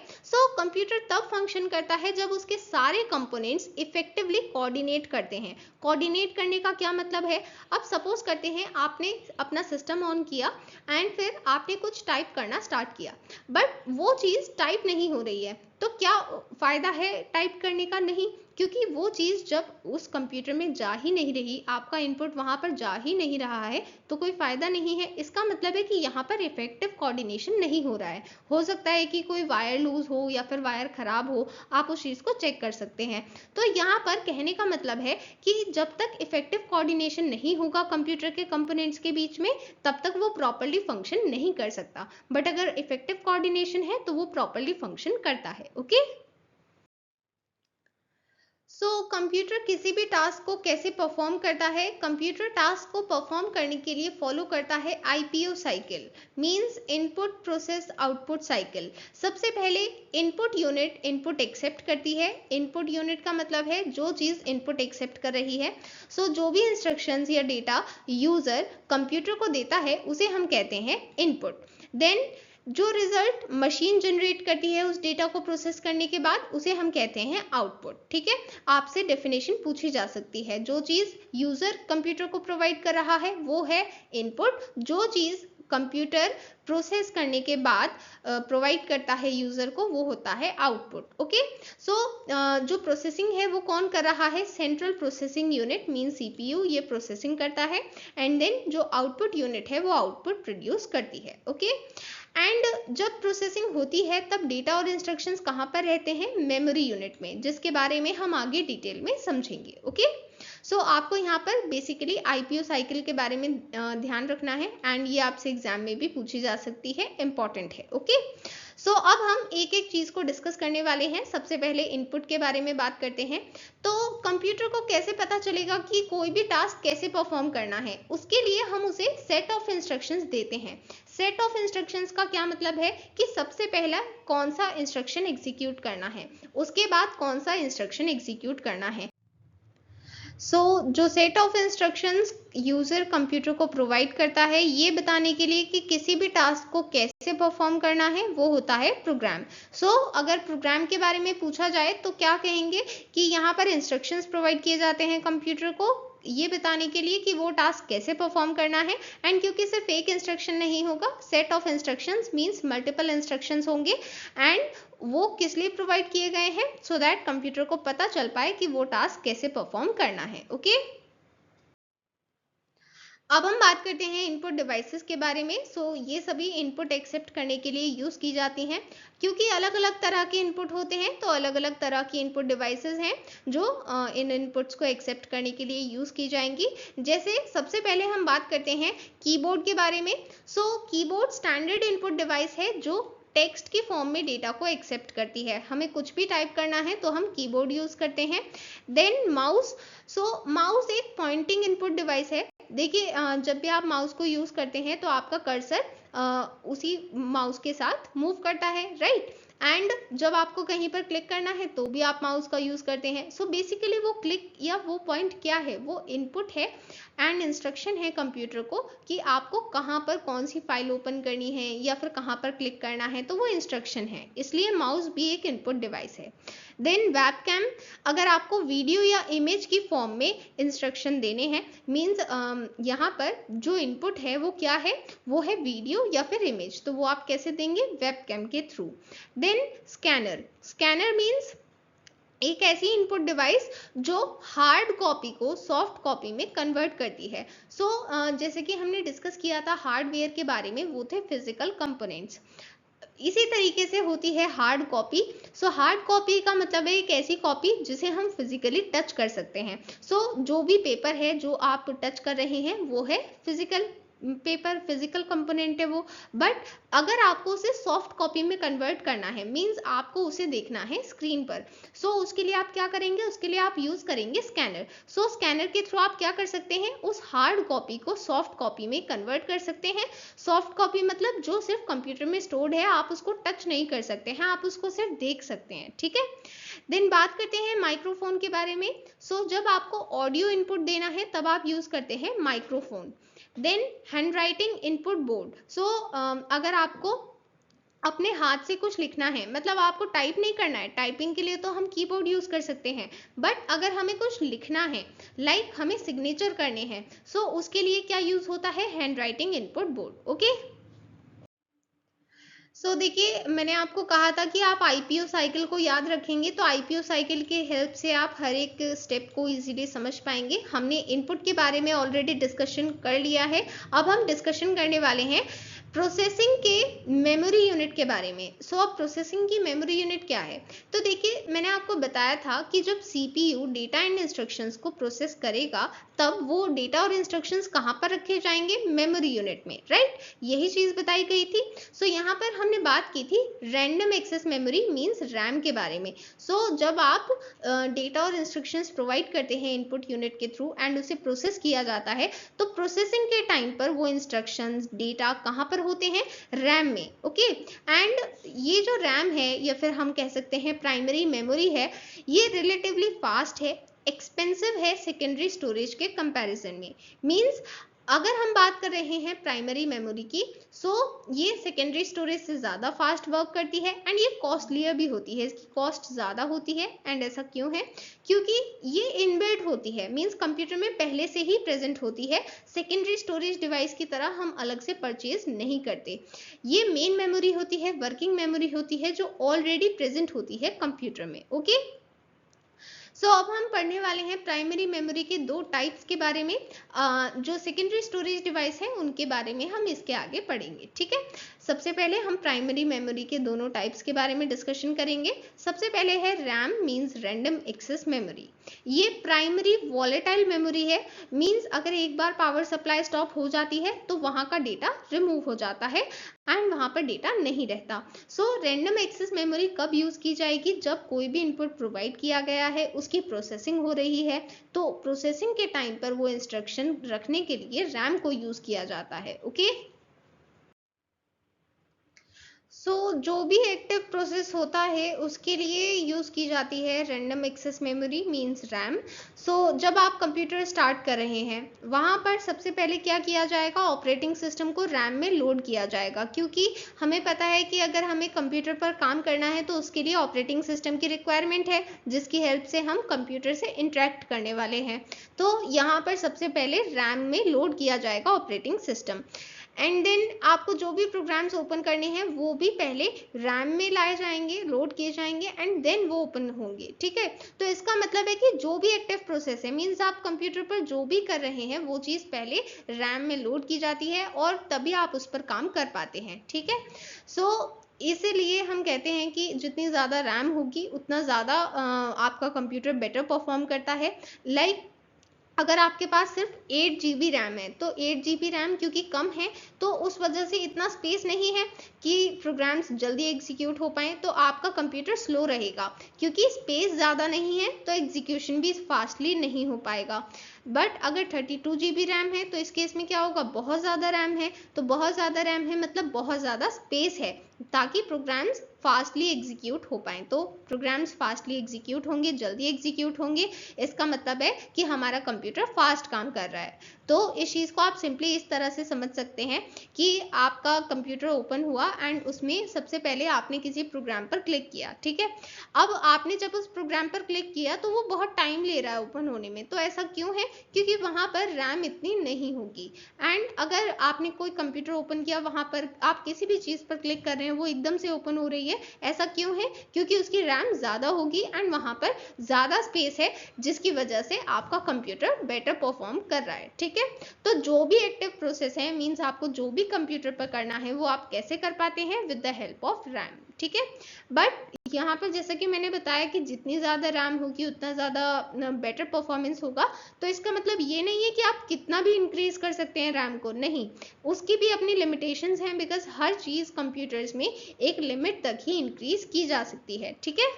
कंप्यूटर तब फंक्शन करता है जब उसके सारे कंपोनेंट्स इफेक्टिवली कोऑर्डिनेट करते हैं। कोऑर्डिनेट करने का क्या मतलब है? अब सपोज करते हैं आपने अपना सिस्टम ऑन किया एंड फिर आपने कुछ टाइप करना स्टार्ट किया, बट वो चीज़ टाइप नहीं हो रही है, तो क्या फायदा है टाइप करने का? नहीं, क्योंकि वो चीज़ जब उस कंप्यूटर में जा ही नहीं रही, आपका इनपुट वहाँ पर जा ही नहीं रहा है, तो कोई फायदा नहीं है। इसका मतलब है कि यहाँ पर इफेक्टिव कोऑर्डिनेशन नहीं हो रहा है। हो सकता है कि कोई वायर लूज हो या फिर वायर खराब हो, आप उस चीज़ को चेक कर सकते हैं। तो यहाँ पर कहने का मतलब है कि जब तक इफेक्टिव कोऑर्डिनेशन नहीं होगा कंप्यूटर के कंपोनेंट्स के बीच में, तब तक वो प्रॉपरली फंक्शन नहीं कर सकता। बट अगर इफेक्टिव कोऑर्डिनेशन है तो वो प्रॉपरली फंक्शन करता है। ओके, कंप्यूटर किसी भी टास्क को कैसे परफॉर्म करता है? कंप्यूटर टास्क को परफॉर्म करने के लिए फॉलो करता है IPO cycle, means input process output cycle. सबसे पहले इनपुट यूनिट इनपुट एक्सेप्ट करती है। इनपुट यूनिट का मतलब है जो चीज इनपुट एक्सेप्ट कर रही है। जो भी इंस्ट्रक्शंस या डेटा यूजर कंप्यूटर को देता है उसे हम कहते हैं इनपुट। देन जो रिजल्ट मशीन जनरेट करती है उस डेटा को प्रोसेस करने के बाद, उसे हम कहते हैं आउटपुट। ठीक है, आपसे डेफिनेशन पूछी जा सकती है। जो चीज यूजर कंप्यूटर को प्रोवाइड कर रहा है वो है इनपुट, जो चीज कंप्यूटर प्रोसेस करने के बाद प्रोवाइड करता है यूजर को, वो होता है आउटपुट। ओके, जो प्रोसेसिंग है वो कौन कर रहा है? Central processing unit mean CPU, ये प्रोसेसिंग करता है। एंड देन जो आउटपुट यूनिट है वो आउटपुट प्रोड्यूस करती है। ओके, एंड जब प्रोसेसिंग होती है तब डेटा और इंस्ट्रक्शंस कहाँ पर रहते हैं? मेमोरी यूनिट में, जिसके बारे में हम आगे डिटेल में समझेंगे। ओके, आपको यहाँ पर बेसिकली आईपीओ साइकिल के बारे में ध्यान रखना है, एंड ये आपसे एग्जाम में भी पूछी जा सकती है, इंपॉर्टेंट है। ओके, अब हम एक एक चीज को डिस्कस करने वाले हैं। सबसे पहले इनपुट के बारे में बात करते हैं। कंप्यूटर को कैसे पता चलेगा कि कोई भी टास्क कैसे परफॉर्म करना है? उसके लिए हम उसे सेट ऑफ इंस्ट्रक्शंस देते हैं। सेट ऑफ इंस्ट्रक्शंस का क्या मतलब है कि सबसे पहला कौन सा इंस्ट्रक्शन एग्जीक्यूट करना है, उसके बाद कौन सा इंस्ट्रक्शन एग्जीक्यूट करना है। जो set of instructions user computer को प्रोवाइड करता है ये बताने के लिए कि किसी भी टास्क को कैसे परफॉर्म करना है, वो होता है प्रोग्राम। अगर प्रोग्राम के बारे में पूछा जाए तो क्या कहेंगे कि यहाँ पर इंस्ट्रक्शंस प्रोवाइड किए जाते हैं कंप्यूटर को ये बताने के लिए कि वो टास्क कैसे परफॉर्म करना है। एंड क्योंकि सिर्फ एक इंस्ट्रक्शन नहीं होगा, set of instructions means multiple instructions होंगे, एंड वो किस लिए प्रोवाइड किए गए हैं? सो दैट कंप्यूटर को पता चल पाए कि वो टास्क कैसे परफॉर्म करना है। ओके, अब हम बात करते हैं इनपुट डिवाइसेस के बारे में। ये सभी इनपुट एक्सेप्ट करने के लिए यूज की जाती हैं। क्योंकि अलग अलग तरह के इनपुट होते हैं तो अलग अलग तरह की इनपुट डिवाइसेस हैं जो इन इनपुट्स को एक्सेप्ट करने के लिए यूज की जाएंगी। जैसे सबसे पहले हम बात करते हैं कीबोर्ड के बारे में। कीबोर्ड स्टैंडर्ड इनपुट डिवाइस है जो टेक्स्ट की फॉर्म में डेटा को एक्सेप्ट करती है। हमें कुछ भी टाइप करना है तो हम कीबोर्ड यूज करते हैं। Then mouse. माउस एक पॉइंटिंग इनपुट डिवाइस है। देखिए, जब भी आप माउस को यूज करते हैं तो आपका कर्सर उसी माउस के साथ मूव करता है, राइट। एंड जब आपको कहीं पर क्लिक करना है तो भी आप माउस का यूज करते हैं। बेसिकली वो क्लिक या वो पॉइंट क्या है? वो इनपुट है एंड इंस्ट्रक्शन है कंप्यूटर को कि आपको कहाँ पर कौन सी फाइल ओपन करनी है या फिर कहाँ पर क्लिक करना है, तो वो इंस्ट्रक्शन है। इसलिए माउस भी एक इनपुट डिवाइस है। देन वेबकैम, अगर आपको वीडियो या इमेज की फॉर्म में इंस्ट्रक्शन देने हैं, मीन्स यहाँ पर जो इनपुट है वो क्या है, वो है वीडियो या फिर इमेज, तो वो आप कैसे देंगे, वेबकैम के थ्रू। देन स्कैनर, स्कैनर मीन्स एक ऐसी इनपुट डिवाइस जो हार्ड कॉपी को सॉफ्ट कॉपी में कन्वर्ट करती है। जैसे कि हमने डिस्कस किया था हार्डवेयर के बारे में, वो थे फिजिकल कंपोनेंट्स। इसी तरीके से होती है हार्ड कॉपी। हार्ड कॉपी का मतलब है एक ऐसी कॉपी जिसे हम फिजिकली टच कर सकते हैं। जो भी पेपर है जो आप टच कर रहे हैं वो है फिजिकल पेपर, फिजिकल कंपोनेंट है वो। बट अगर आपको उसे सॉफ्ट कॉपी में कन्वर्ट करना है, मींस आपको उसे देखना है स्क्रीन पर, उसके लिए आप क्या करेंगे, उसके लिए आप यूज करेंगे स्कैनर। स्कैनर के थ्रू आप क्या कर सकते हैं, उस हार्ड कॉपी को सॉफ्ट कॉपी में कन्वर्ट कर सकते हैं। सॉफ्ट कॉपी मतलब जो सिर्फ कंप्यूटर में स्टोर्ड है, आप उसको टच नहीं कर सकते हैं, आप उसको सिर्फ देख सकते हैं, ठीक है। देन बात करते हैं माइक्रोफोन के बारे में। जब आपको ऑडियो इनपुट देना है तब आप यूज करते हैं microphone. Then handwriting input board. अगर आपको अपने हाथ से कुछ लिखना है, मतलब आपको टाइप नहीं करना है, टाइपिंग के लिए तो हम कीबोर्ड यूज कर सकते हैं, बट अगर हमें कुछ लिखना है, लाइक हमें सिग्नेचर करने हैं, उसके लिए क्या यूज होता है, hand writing input board. Okay, देखिए मैंने आपको कहा था कि आप आईपीओ साइकिल को याद रखेंगे, तो आईपीओ साइकिल के हेल्प से आप हर एक स्टेप को इजीली समझ पाएंगे। हमने इनपुट के बारे में ऑलरेडी डिस्कशन कर लिया है, अब हम डिस्कशन करने वाले हैं प्रोसेसिंग के मेमोरी यूनिट के बारे में। अब प्रोसेसिंग की मेमोरी यूनिट क्या है, तो देखिए मैंने आपको बताया था कि जब सीपीयू डेटा एंड इंस्ट्रक्शंस को प्रोसेस करेगा, तब वो डेटा और इंस्ट्रक्शंस कहाँ पर रखे जाएंगे, मेमोरी यूनिट में, राइट, यही चीज बताई गई थी। यहाँ पर हमने बात की थी random access memory means RAM के बारे में। जब आप डेटा और इंस्ट्रक्शंस प्रोवाइड करते हैं इनपुट यूनिट के थ्रू एंड उसे प्रोसेस किया जाता है, तो प्रोसेसिंग के टाइम पर वो इंस्ट्रक्शंस डेटा कहाँ पर होते हैं, रैम में। ओके, एंड ये जो रैम है या फिर हम कह सकते हैं प्राइमरी मेमोरी है, ये रिलेटिवली फास्ट है, एक्सपेंसिव है सेकेंडरी स्टोरेज के कंपैरिजन में। मींस अगर हम बात कर रहे हैं प्राइमरी मेमोरी की, ये सेकेंडरी स्टोरेज से ज़्यादा फास्ट वर्क करती है एंड ये कॉस्टलियर भी होती है, इसकी कॉस्ट ज़्यादा होती है। एंड ऐसा क्यों है, क्योंकि ये इनबिल्ट होती है, मींस कंप्यूटर में पहले से ही प्रेजेंट होती है, सेकेंडरी स्टोरेज डिवाइस की तरह हम अलग से परचेज नहीं करते। ये मेन मेमोरी होती है, वर्किंग मेमोरी होती है, जो ऑलरेडी प्रेजेंट होती है कंप्यूटर में। ओके, अब हम पढ़ने वाले हैं प्राइमरी मेमोरी के दो टाइप्स के बारे में। जो सेकेंडरी स्टोरेज डिवाइस है उनके बारे में हम इसके आगे पढ़ेंगे, ठीक है। सबसे पहले हम प्राइमरी मेमोरी के दोनों टाइप्स के बारे में डिस्कशन करेंगे। सबसे पहले है RAM means random access memory. ये प्राइमरी वॉलेटाइल मेमोरी है, मींस अगर एक बार पावर सप्लाई स्टॉप हो जाती है तो वहां का डेटा रिमूव हो जाता है एंड वहां पर डेटा नहीं रहता। रैंडम एक्सेस मेमोरी कब यूज की जाएगी, जब कोई भी इनपुट प्रोवाइड किया गया है, उसकी प्रोसेसिंग हो रही है, तो प्रोसेसिंग के टाइम पर वो इंस्ट्रक्शन रखने के लिए रैम को यूज किया जाता है। ओके, जो भी एक्टिव प्रोसेस होता है उसके लिए यूज की जाती है random access memory means RAM. जब आप कंप्यूटर स्टार्ट कर रहे हैं, वहां पर सबसे पहले क्या किया जाएगा, ऑपरेटिंग सिस्टम को रैम में लोड किया जाएगा, क्योंकि हमें पता है कि अगर हमें कंप्यूटर पर काम करना है तो उसके लिए ऑपरेटिंग सिस्टम की रिक्वायरमेंट है, जिसकी हेल्प से हम कंप्यूटर से इंटरेक्ट करने वाले हैं। तो यहाँ पर सबसे पहले रैम में लोड किया जाएगा ऑपरेटिंग सिस्टम, एंड देन आपको जो भी प्रोग्राम्स ओपन करने हैं वो भी पहले रैम में लाए जाएंगे, लोड किए जाएंगे एंड देन वो ओपन होंगे, ठीक है। तो इसका मतलब है कि जो भी एक्टिव प्रोसेस है, मींस आप कंप्यूटर पर जो भी कर रहे हैं वो चीज़ पहले रैम में लोड की जाती है और तभी आप उस पर काम कर पाते हैं, ठीक है। इसीलिए हम कहते हैं कि जितनी ज़्यादा रैम होगी उतना ज़्यादा आपका कंप्यूटर बेटर परफॉर्म करता है। लाइक अगर आपके पास सिर्फ 8 GB रैम है, तो 8 GB रैम क्योंकि कम है, तो उस वजह से इतना स्पेस नहीं है कि प्रोग्राम्स जल्दी एग्जीक्यूट हो पाए, तो आपका कंप्यूटर स्लो रहेगा, क्योंकि स्पेस ज़्यादा नहीं है तो एग्जीक्यूशन भी फास्टली नहीं हो पाएगा। बट अगर 32 GB रैम है तो इस केस में क्या होगा, बहुत ज़्यादा रैम है, तो बहुत ज़्यादा रैम है मतलब बहुत ज़्यादा स्पेस है, ताकि प्रोग्राम्स फास्टली एग्जीक्यूट हो पाए। तो प्रोग्राम्स फास्टली एग्जीक्यूट होंगे, जल्दी एग्जीक्यूट होंगे, इसका मतलब है कि हमारा कंप्यूटर फास्ट काम कर रहा है। तो इस चीज़ को आप सिंपली इस तरह से समझ सकते हैं कि आपका कंप्यूटर ओपन हुआ एंड उसमें सबसे पहले आपने किसी प्रोग्राम पर क्लिक किया, ठीक है। अब आपने जब उस प्रोग्राम पर क्लिक किया तो वो बहुत टाइम ले रहा है ओपन होने में, तो ऐसा क्यों है? क्योंकि वहाँ पर रैम इतनी नहीं होगी। एंड अगर आपने कोई कंप्यूटर ओपन किया, वहाँ पर आप किसी भी चीज़ पर क्लिक कर रहे हैं, वो एकदम से ओपन हो रही है, ऐसा क्यों है? क्योंकि उसकी रैम ज़्यादा होगी एंड वहाँ पर ज़्यादा स्पेस है, जिसकी वजह से आपका कंप्यूटर बेटर परफॉर्म कर रहा है, ठीक है। तो जो भी एक्टिव प्रोसेस है, मीन्स आपको जो भी कंप्यूटर पर करना है, वो आप कैसे कर पाते हैं? With the help of RAM, ठीक है। बट यहाँ पर जैसा कि मैंने बताया कि जितनी ज़्यादा रैम होगी उतना ज़्यादा बेटर परफॉर्मेंस होगा, तो इसका मतलब ये नहीं है कि आप कितना भी इंक्रीज कर सकते हैं रैम को, नहीं, उसकी भी अपनी लिमिटेशंस हैं, बिकॉज हर चीज़ कंप्यूटर्स में एक लिमिट तक ही इंक्रीज की जा सकती है, ठीक है।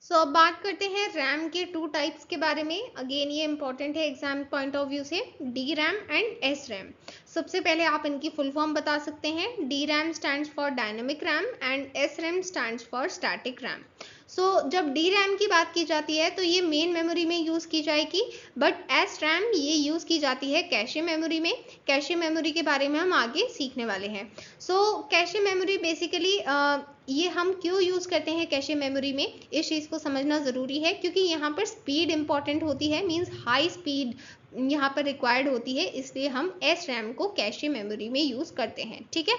सो अब बात करते हैं रैम के टू टाइप्स के बारे में। अगेन ये इंपॉर्टेंट है एग्जाम पॉइंट ऑफ व्यू से, D RAM and S RAM. सबसे पहले आप इनकी फुल फॉर्म बता सकते हैं। D RAM stands for dynamic RAM and S RAM stands for static RAM. So जब डी रैम की बात की जाती है तो ये मेन मेमोरी में यूज़ की जाएगी, बट एस रैम ये यूज़ की जाती है कैशे मेमोरी में। कैशे मेमोरी के बारे में हम आगे सीखने वाले हैं। सो कैशे मेमोरी बेसिकली ये हम क्यों यूज़ करते हैं कैशे मेमोरी में, इस चीज़ को समझना ज़रूरी है, क्योंकि यहाँ पर स्पीड इंपॉर्टेंट होती है, मीन्स हाई स्पीड यहाँ पर रिक्वायर्ड होती है, इसलिए हम एस रैम को कैशे मेमोरी में यूज़ करते हैं, ठीक है।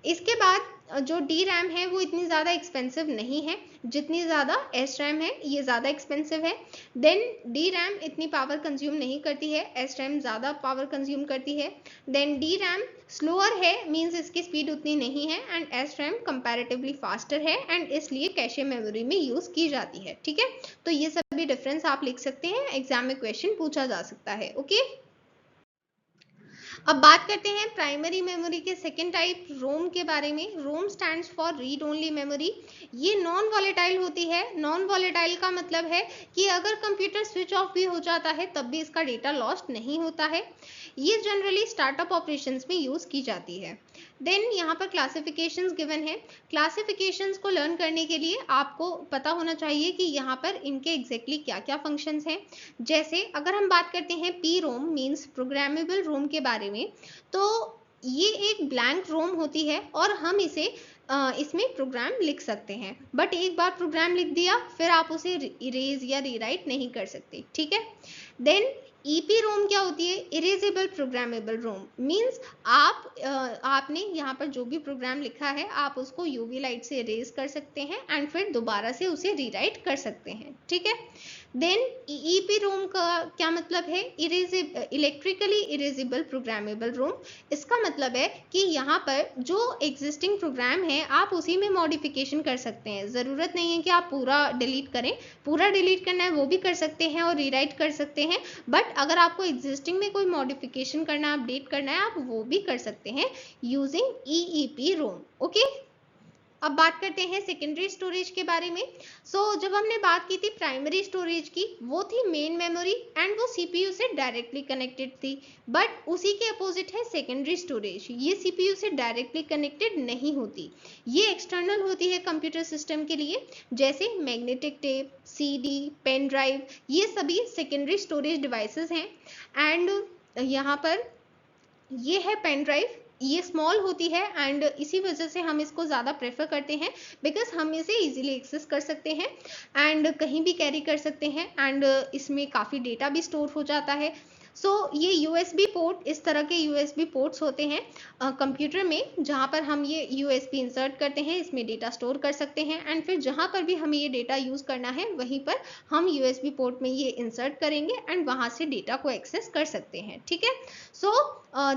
इसके बाद जो डी रैम है वो इतनी ज़्यादा एक्सपेंसिव नहीं है जितनी ज़्यादा एस रैम है, ये ज़्यादा एक्सपेंसिव है। देन डी रैम इतनी पावर कंज्यूम नहीं करती है, एस रैम ज़्यादा पावर कंज्यूम करती है। देन डी रैम स्लोअर है, मीन्स इसकी स्पीड उतनी नहीं है, and S RAM comparatively faster है एंड इसलिए कैशे मेमोरी में यूज़ की जाती है, ठीक है। तो ये सभी डिफरेंस आप लिख सकते हैं, एग्जाम में क्वेश्चन पूछा जा सकता है, ओके। अब बात करते हैं प्राइमरी मेमोरी के सेकेंड टाइप रोम के बारे में। रोम stands for read only memory. ये नॉन वॉलेटाइल होती है। नॉन वॉलेटाइल का मतलब है कि अगर कंप्यूटर स्विच ऑफ भी हो जाता है तब भी इसका डेटा लॉस्ट नहीं होता है। ये जनरली स्टार्टअप ऑपरेशंस में यूज की जाती है। देन यहाँ पर क्लासिफिकेशंस गिवन है। क्लासिफिकेशंस को लर्न करने के लिए आपको पता होना चाहिए कि यहाँ पर इनके एग्जैक्टली क्या क्या फंक्शंस हैं। जैसे अगर हम बात करते हैं पी रोम मीन्स प्रोग्रामेबल रोम के बारे में, तो ये एक ब्लैंक रोम होती है और हम इसे इसमें प्रोग्राम लिख सकते हैं, बट एक बार प्रोग्राम लिख दिया फिर आप उसे इरेज या रीराइट नहीं कर सकते, ठीक है। देन ईपी रोम क्या होती है? इरेजेबल प्रोग्रामेबल रोम मीन्स आपने यहाँ पर जो भी प्रोग्राम लिखा है आप उसको यूवी लाइट से इरेज कर सकते हैं एंड फिर दोबारा से उसे रीराइट कर सकते हैं, ठीक है। देन ईपी रोम का क्या मतलब है? इलेक्ट्रिकली इरेजेबल प्रोग्रामेबल रोम। इसका मतलब है कि यहाँ पर जो एग्जिस्टिंग प्रोग्राम है आप उसी में मॉडिफिकेशन कर सकते हैं, ज़रूरत नहीं है कि आप पूरा डिलीट करें। पूरा डिलीट करना है वो भी कर सकते हैं और रीराइट कर सकते हैं, बट अगर आपको एग्जिस्टिंग में कोई मॉडिफिकेशन करना है, अपडेट करना है, आप वो भी कर सकते हैं यूजिंग ईईपी रोम, ओके। अब बात करते हैं सेकेंडरी स्टोरेज के बारे में। जब हमने बात की थी प्राइमरी स्टोरेज की, वो थी मेन मेमोरी एंड वो सीपीयू से डायरेक्टली कनेक्टेड थी, बट उसी के अपोजिट है सेकेंडरी स्टोरेज। ये सीपीयू से डायरेक्टली कनेक्टेड नहीं होती, ये एक्सटर्नल होती है कंप्यूटर सिस्टम के लिए, जैसे magnetic tape, CD, pen drive, ये सभी सेकेंडरी स्टोरेज डिवाइसेस हैं। एंड यहाँ पर ये है पेन ड्राइव, ये स्मॉल होती है एंड इसी वजह से हम इसको ज़्यादा प्रेफर करते हैं, बिकॉज हम इसे इजीली एक्सेस कर सकते हैं एंड कहीं भी कैरी कर सकते हैं एंड इसमें काफ़ी डेटा भी स्टोर हो जाता है। ये यूएसबी पोर्ट, इस तरह के यूएसबी पोर्ट्स होते हैं कंप्यूटर में, जहाँ पर हम ये यूएसबी इंसर्ट करते हैं, इसमें डेटा स्टोर कर सकते हैं एंड फिर जहाँ पर भी हमें ये डेटा यूज़ करना है वहीं पर हम यूएसबी पोर्ट में ये इंसर्ट करेंगे एंड वहाँ से डेटा को एक्सेस कर सकते हैं, ठीक है।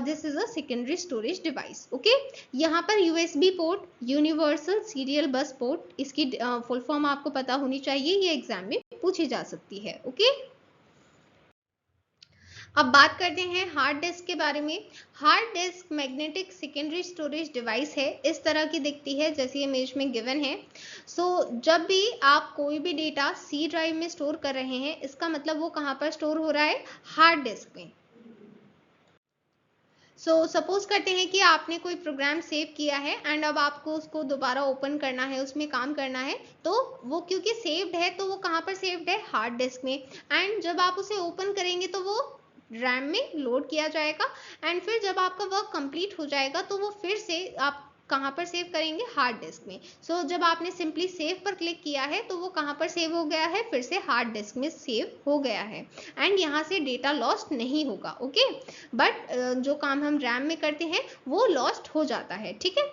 This is a secondary storage device, okay. यहाँ पर USB port universal serial bus port, इसकी फुल फॉर्म आपको पता होनी चाहिए, ये एग्जाम में पूछी जा सकती है, ओके। अब बात करते हैं हार्ड डिस्क के बारे में। Hard disk magnetic secondary storage device है, इस तरह की दिखती है जैसे इमेज में गिवन है। जब भी आप कोई भी डेटा सी ड्राइव में स्टोर कर रहे हैं, इसका मतलब वो कहाँ पर स्टोर हो रहा है? हार्ड डिस्क में। सपोज करते हैं कि आपने कोई प्रोग्राम सेव किया है एंड अब आपको उसको दोबारा ओपन करना है, उसमें काम करना है, तो वो क्योंकि सेव्ड है तो वो कहाँ पर सेव्ड है, हार्ड डिस्क में। एंड जब आप उसे ओपन करेंगे तो वो रैम में लोड किया जाएगा एंड फिर जब आपका वर्क कंप्लीट हो जाएगा तो वो फिर से आप कहाँ पर सेव करेंगे, हार्ड डिस्क में। जब आपने सिंपली सेव पर क्लिक किया है तो वो कहाँ पर सेव हो गया है, फिर से हार्ड डिस्क में सेव हो गया है एंड यहाँ से डेटा लॉस्ट नहीं होगा। ओके, बट जो काम हम रैम में करते हैं वो लॉस्ट हो जाता है। ठीक है,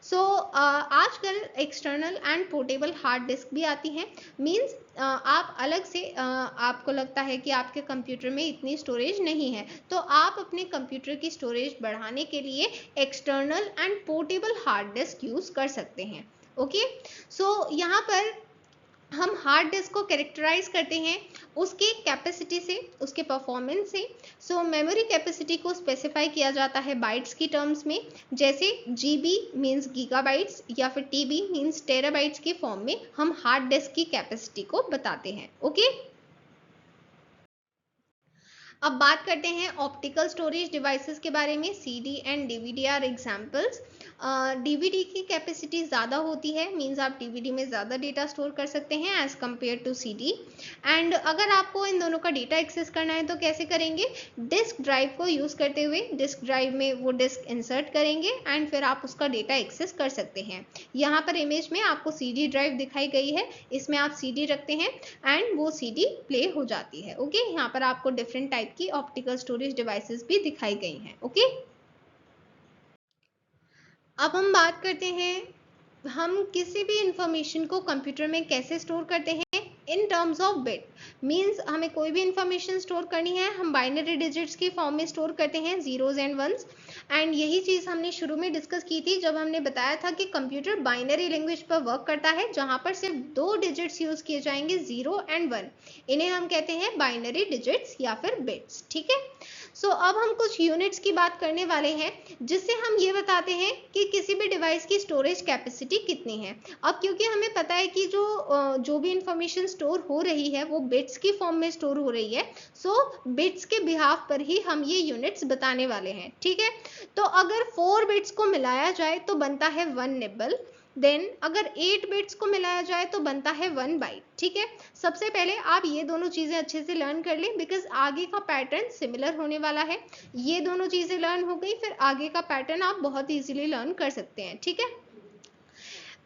आजकल external and portable hard disc भी आती हैं। मीन्स आप अलग से आपको लगता है कि आपके कंप्यूटर में इतनी स्टोरेज नहीं है, तो आप अपने कंप्यूटर की स्टोरेज बढ़ाने के लिए external and portable hard disc use कर सकते हैं। ओके, यहाँ पर हम हार्ड डिस्क को कैरेक्टराइज करते हैं उसके कैपेसिटी से, उसके परफॉर्मेंस से। मेमोरी कैपेसिटी को स्पेसिफाई किया जाता है बाइट्स की टर्म्स में, जैसे जीबी मींस गीगाबाइट्स या फिर टीबी मींस टेराबाइट्स की फॉर्म में हम हार्ड डिस्क की कैपेसिटी को बताते हैं। ओके, अब बात करते हैं ऑप्टिकल स्टोरेज डिवाइसेस के बारे में। CD and DVD are examples. DVD की कैपेसिटी ज़्यादा होती है, मींस आप डीवीडी में ज़्यादा डेटा स्टोर कर सकते हैं as compare to CD. And अगर आपको इन दोनों का डेटा एक्सेस करना है तो कैसे करेंगे, डिस्क ड्राइव को यूज़ करते हुए डिस्क ड्राइव में वो डिस्क इंसर्ट करेंगे एंड फिर आप उसका डेटा एक्सेस कर सकते हैं। यहाँ पर इमेज में आपको सीडी ड्राइव दिखाई गई है, इसमें आप सीडी रखते हैं एंड वो सीडी प्ले हो जाती है। ओके, यहाँ पर आपको डिफरेंट टाइप की ऑप्टिकल स्टोरेज डिवाइसेस भी दिखाई गई हैं। ओके, अब हम बात करते हैं हम किसी भी इंफॉर्मेशन को कंप्यूटर में कैसे स्टोर करते हैं in terms of bit. Means हमें कोई भी इंफॉर्मेशन स्टोर करनी है, हम बाइनरी डिजिट्स की फॉर्म में स्टोर करते हैं, जीरोज एंड वंस। एंड यही चीज़ हमने शुरू में डिस्कस की थी जब हमने बताया था कि कंप्यूटर बाइनरी लैंग्वेज पर वर्क करता है जहां पर सिर्फ दो डिजिट्स यूज किए जाएंगे, 0 एंड 1। इन्हें हम कहते हैं बाइनरी डिजिट्स या फिर बिट्स। ठीक है, अब हम कुछ यूनिट्स की बात करने वाले हैं जिससे हम ये बताते हैं कि किसी भी डिवाइस की स्टोरेज कैपेसिटी कितनी है। अब क्योंकि हमें पता है कि जो भी इंफॉर्मेशन स्टोर हो रही है वो बिट्स की फॉर्म में स्टोर हो रही है, बिट्स के बिहाफ पर ही हम ये यूनिट्स बताने वाले हैं। ठीक है, तो अगर 4 बिट्स को मिलाया जाए तो बनता है 1 निबल। देन अगर 8 बिट्स को मिलाया जाए तो बनता है 1 बाइट। ठीक है, सबसे पहले आप ये दोनों चीजें अच्छे से लर्न कर लें बिकॉज आगे का पैटर्न सिमिलर होने वाला है। ये दोनों चीजें लर्न हो गई, फिर आगे का पैटर्न आप बहुत इजीली लर्न कर सकते हैं। ठीक है,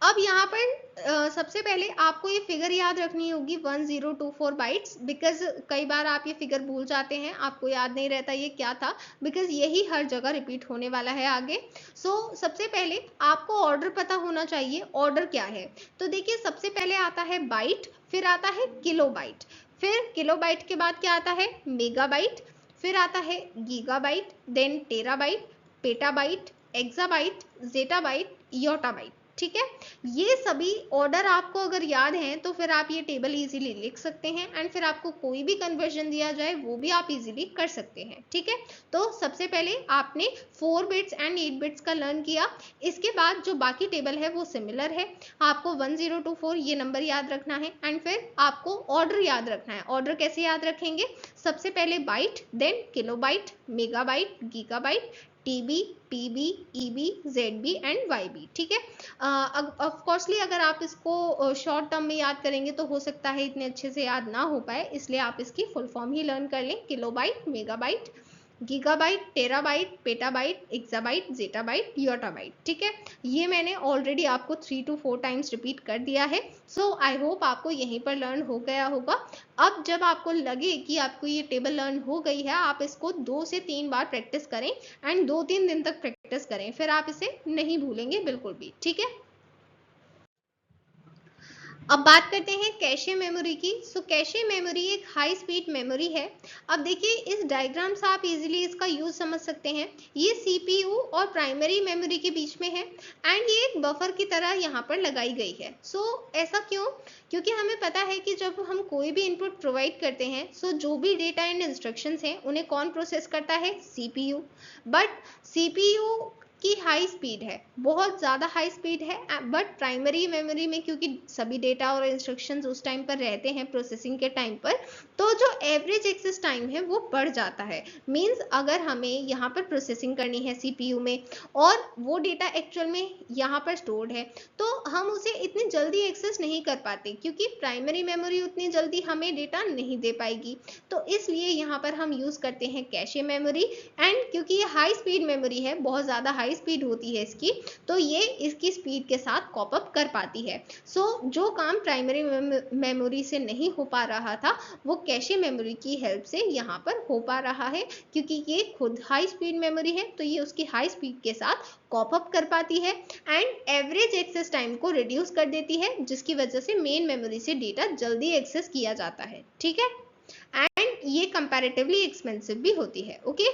अब यहाँ पर सबसे पहले आपको ये फिगर याद रखनी होगी 1024 बाइट्स, बिकॉज कई बार आप ये फिगर भूल जाते हैं, आपको याद नहीं रहता ये क्या था, बिकॉज यही हर जगह रिपीट होने वाला है आगे। सबसे पहले आपको ऑर्डर पता होना चाहिए, ऑर्डर क्या है। तो देखिए, सबसे पहले आता है बाइट, फिर आता है किलोबाइट, फिर किलोबाइट के बाद क्या आता है, मेगाबाइट, फिर आता है gigabyte, then terabyte, petabyte, exabyte, zettabyte, yottabyte. ठीक है, ये सभी ऑर्डर आपको अगर याद हैं तो फिर आप ये टेबल इजीली लिख सकते हैं एंड फिर आपको कोई भी कन्वर्जन दिया जाए वो भी आप इजीली कर सकते हैं। ठीक है, तो सबसे पहले आपने 4 बिट्स एंड 8 बिट्स का लर्न किया, इसके बाद जो बाकी टेबल है वो सिमिलर है। आपको 1024 ये नंबर याद रखना है एंड फिर आपको ऑर्डर याद रखना है। ऑर्डर कैसे याद रखेंगे, सबसे पहले byte, then kilobyte, megabyte, gigabyte, TB, PB, EB, ZB and YB. ठीक है, ऑफकोर्सली अगर आप इसको शॉर्ट टर्म में याद करेंगे तो हो सकता है इतने अच्छे से याद ना हो पाए, इसलिए आप इसकी फुल फॉर्म ही लर्न कर लें, kilobyte, megabyte, gigabyte, terabyte, petabyte, exabyte, zettabyte, yottabyte. ठीक है, ये मैंने ऑलरेडी आपको 3 to 4 टाइम्स रिपीट कर दिया है। आई होप आपको यहीं पर लर्न हो गया होगा। अब जब आपको लगे कि आपको ये टेबल लर्न हो गई है, आप इसको 2 से 3 बार प्रैक्टिस करें एंड 2-3 दिन तक प्रैक्टिस करें, फिर आप इसे नहीं भूलेंगे बिल्कुल भी। ठीक है, अब बात करते हैं कैशे मेमोरी की। कैशे मेमोरी एक हाई स्पीड मेमोरी है। अब देखिए, इस डायग्राम से आप इजीली इसका यूज समझ सकते हैं। ये सीपीयू और प्राइमरी मेमोरी के बीच में है एंड ये एक बफर की तरह यहाँ पर लगाई गई है। ऐसा क्यों, क्योंकि हमें पता है कि जब हम कोई भी इनपुट प्रोवाइड करते हैं जो भी डेटा एंड इंस्ट्रक्शंस हैं उन्हें कौन प्रोसेस करता है, सीपीयू। बट सीपीयू कि हाई स्पीड है, बहुत ज़्यादा हाई स्पीड है, बट प्राइमरी मेमोरी में क्योंकि सभी डेटा और इंस्ट्रक्शंस उस टाइम पर रहते हैं प्रोसेसिंग के टाइम पर, तो जो एवरेज एक्सेस टाइम है वो बढ़ जाता है। मींस अगर हमें यहाँ पर प्रोसेसिंग करनी है सीपीयू में और वो डेटा एक्चुअल में यहाँ पर स्टोर्ड है, तो हम उसे इतनी जल्दी एक्सेस नहीं कर पाते क्योंकि प्राइमरी मेमोरी उतनी जल्दी हमें डेटा नहीं दे पाएगी। तो इसलिए यहाँ पर हम यूज़ करते हैं कैशे मेमोरी। एंड क्योंकि ये हाई स्पीड मेमोरी है, बहुत ज़्यादा हाई स्पीड होती है इसकी, तो ये इसकी स्पीड के साथ कॉप अप कर पाती है। जो काम प्राइमरी मेमोरी से नहीं हो पा रहा था वो कैशे मेमोरी की हेल्प से यहाँ पर हो पा रहा है, क्योंकि ये खुद हाई स्पीड मेमोरी है तो ये उसकी हाई स्पीड के साथ कॉप अप कर पाती है एंड एवरेज एक्सेस टाइम को रिड्यूस कर देती है, जिसकी वजह से मेन मेमोरी से डेटा जल्दी एक्सेस किया जाता है। ठीक है, एंड ये कंपैरेटिवली एक्सपेंसिव भी होती है। ओके,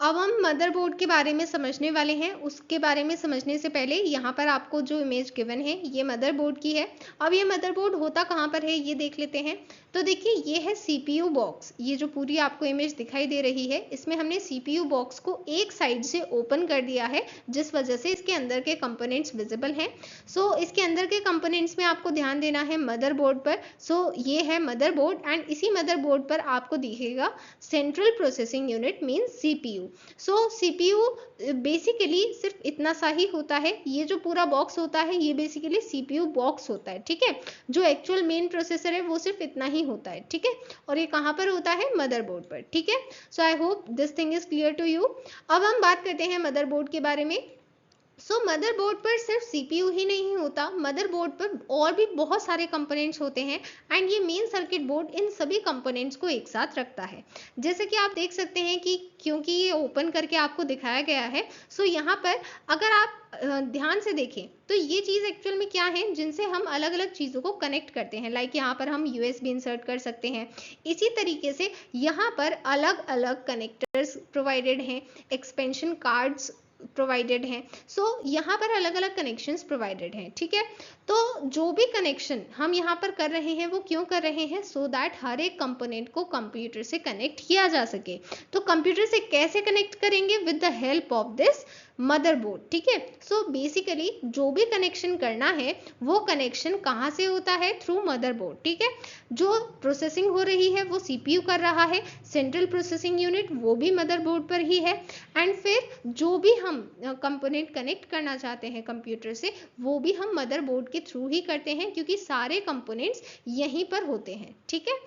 अब हम मदरबोर्ड के बारे में समझने वाले हैं। उसके बारे में समझने से पहले यहाँ पर आपको जो इमेज गिवन है ये मदरबोर्ड की है। अब ये मदरबोर्ड होता कहाँ पर है ये देख लेते हैं। तो देखिए ये है सीपीयू बॉक्स। ये जो पूरी आपको इमेज दिखाई दे रही है इसमें हमने सीपीयू बॉक्स को एक साइड से ओपन कर दिया है, जिस वजह से इसके अंदर के कंपोनेंट्स विजिबल हैं। सो इसके अंदर के कंपोनेंट्स में आपको ध्यान देना है मदरबोर्ड पर। सो ये है मदरबोर्ड एंड इसी मदरबोर्ड पर आपको दिखेगा central processing unit means CPU. So CPU basically सिर्फ इतना सा ही होता है। ये जो पूरा बॉक्स होता है ये बेसिकली सीपीयू बॉक्स होता है। ठीक है, जो एक्चुअल मेन प्रोसेसर है वो सिर्फ इतना ही होता है। ठीक है, और ये कहाँ पर होता है? मदरबोर्ड पर। ठीक है, so I hope this thing is clear to you. अब हम बात करते हैं मदरबोर्ड के बारे में। मदरबोर्ड पर सिर्फ सीपीयू ही नहीं होता, मदरबोर्ड पर और भी बहुत सारे कंपोनेंट्स होते हैं एंड ये मेन सर्किट बोर्ड इन सभी कंपोनेंट्स को एक साथ रखता है। जैसे कि आप देख सकते हैं कि क्योंकि ये ओपन करके आपको दिखाया गया है, यहाँ पर अगर आप ध्यान से देखें तो ये चीज़ एक्चुअल में क्या है जिनसे हम अलग अलग चीज़ों को कनेक्ट करते हैं। लाइक यहाँ पर हम यूएसबी इंसर्ट कर सकते हैं। इसी तरीके से यहाँ पर अलग अलग कनेक्टर्स प्रोवाइडेड हैं, एक्सपेंशन कार्ड्स प्रोवाइडेड हैं। यहाँ पर अलग अलग कनेक्शंस प्रोवाइडेड हैं। ठीक है, तो जो भी कनेक्शन हम यहाँ पर कर रहे हैं वो क्यों कर रहे हैं? सो दैट हर एक कंपोनेंट को कंप्यूटर से कनेक्ट किया जा सके। तो कंप्यूटर से कैसे कनेक्ट करेंगे? With the help of this motherboard. ठीक है, बेसिकली जो भी कनेक्शन करना है वो कनेक्शन कहाँ से होता है? Through motherboard. ठीक है, जो प्रोसेसिंग हो रही है वो सीपीयू कर रहा है, सेंट्रल प्रोसेसिंग यूनिट वो भी मदरबोर्ड पर ही है एंड फिर जो भी हम कंपोनेंट कनेक्ट करना चाहते हैं कंप्यूटर से वो भी हम मदरबोर्ड के थ्रू ही करते हैं, क्योंकि सारे कंपोनेंट्स यहीं पर होते हैं। ठीक है,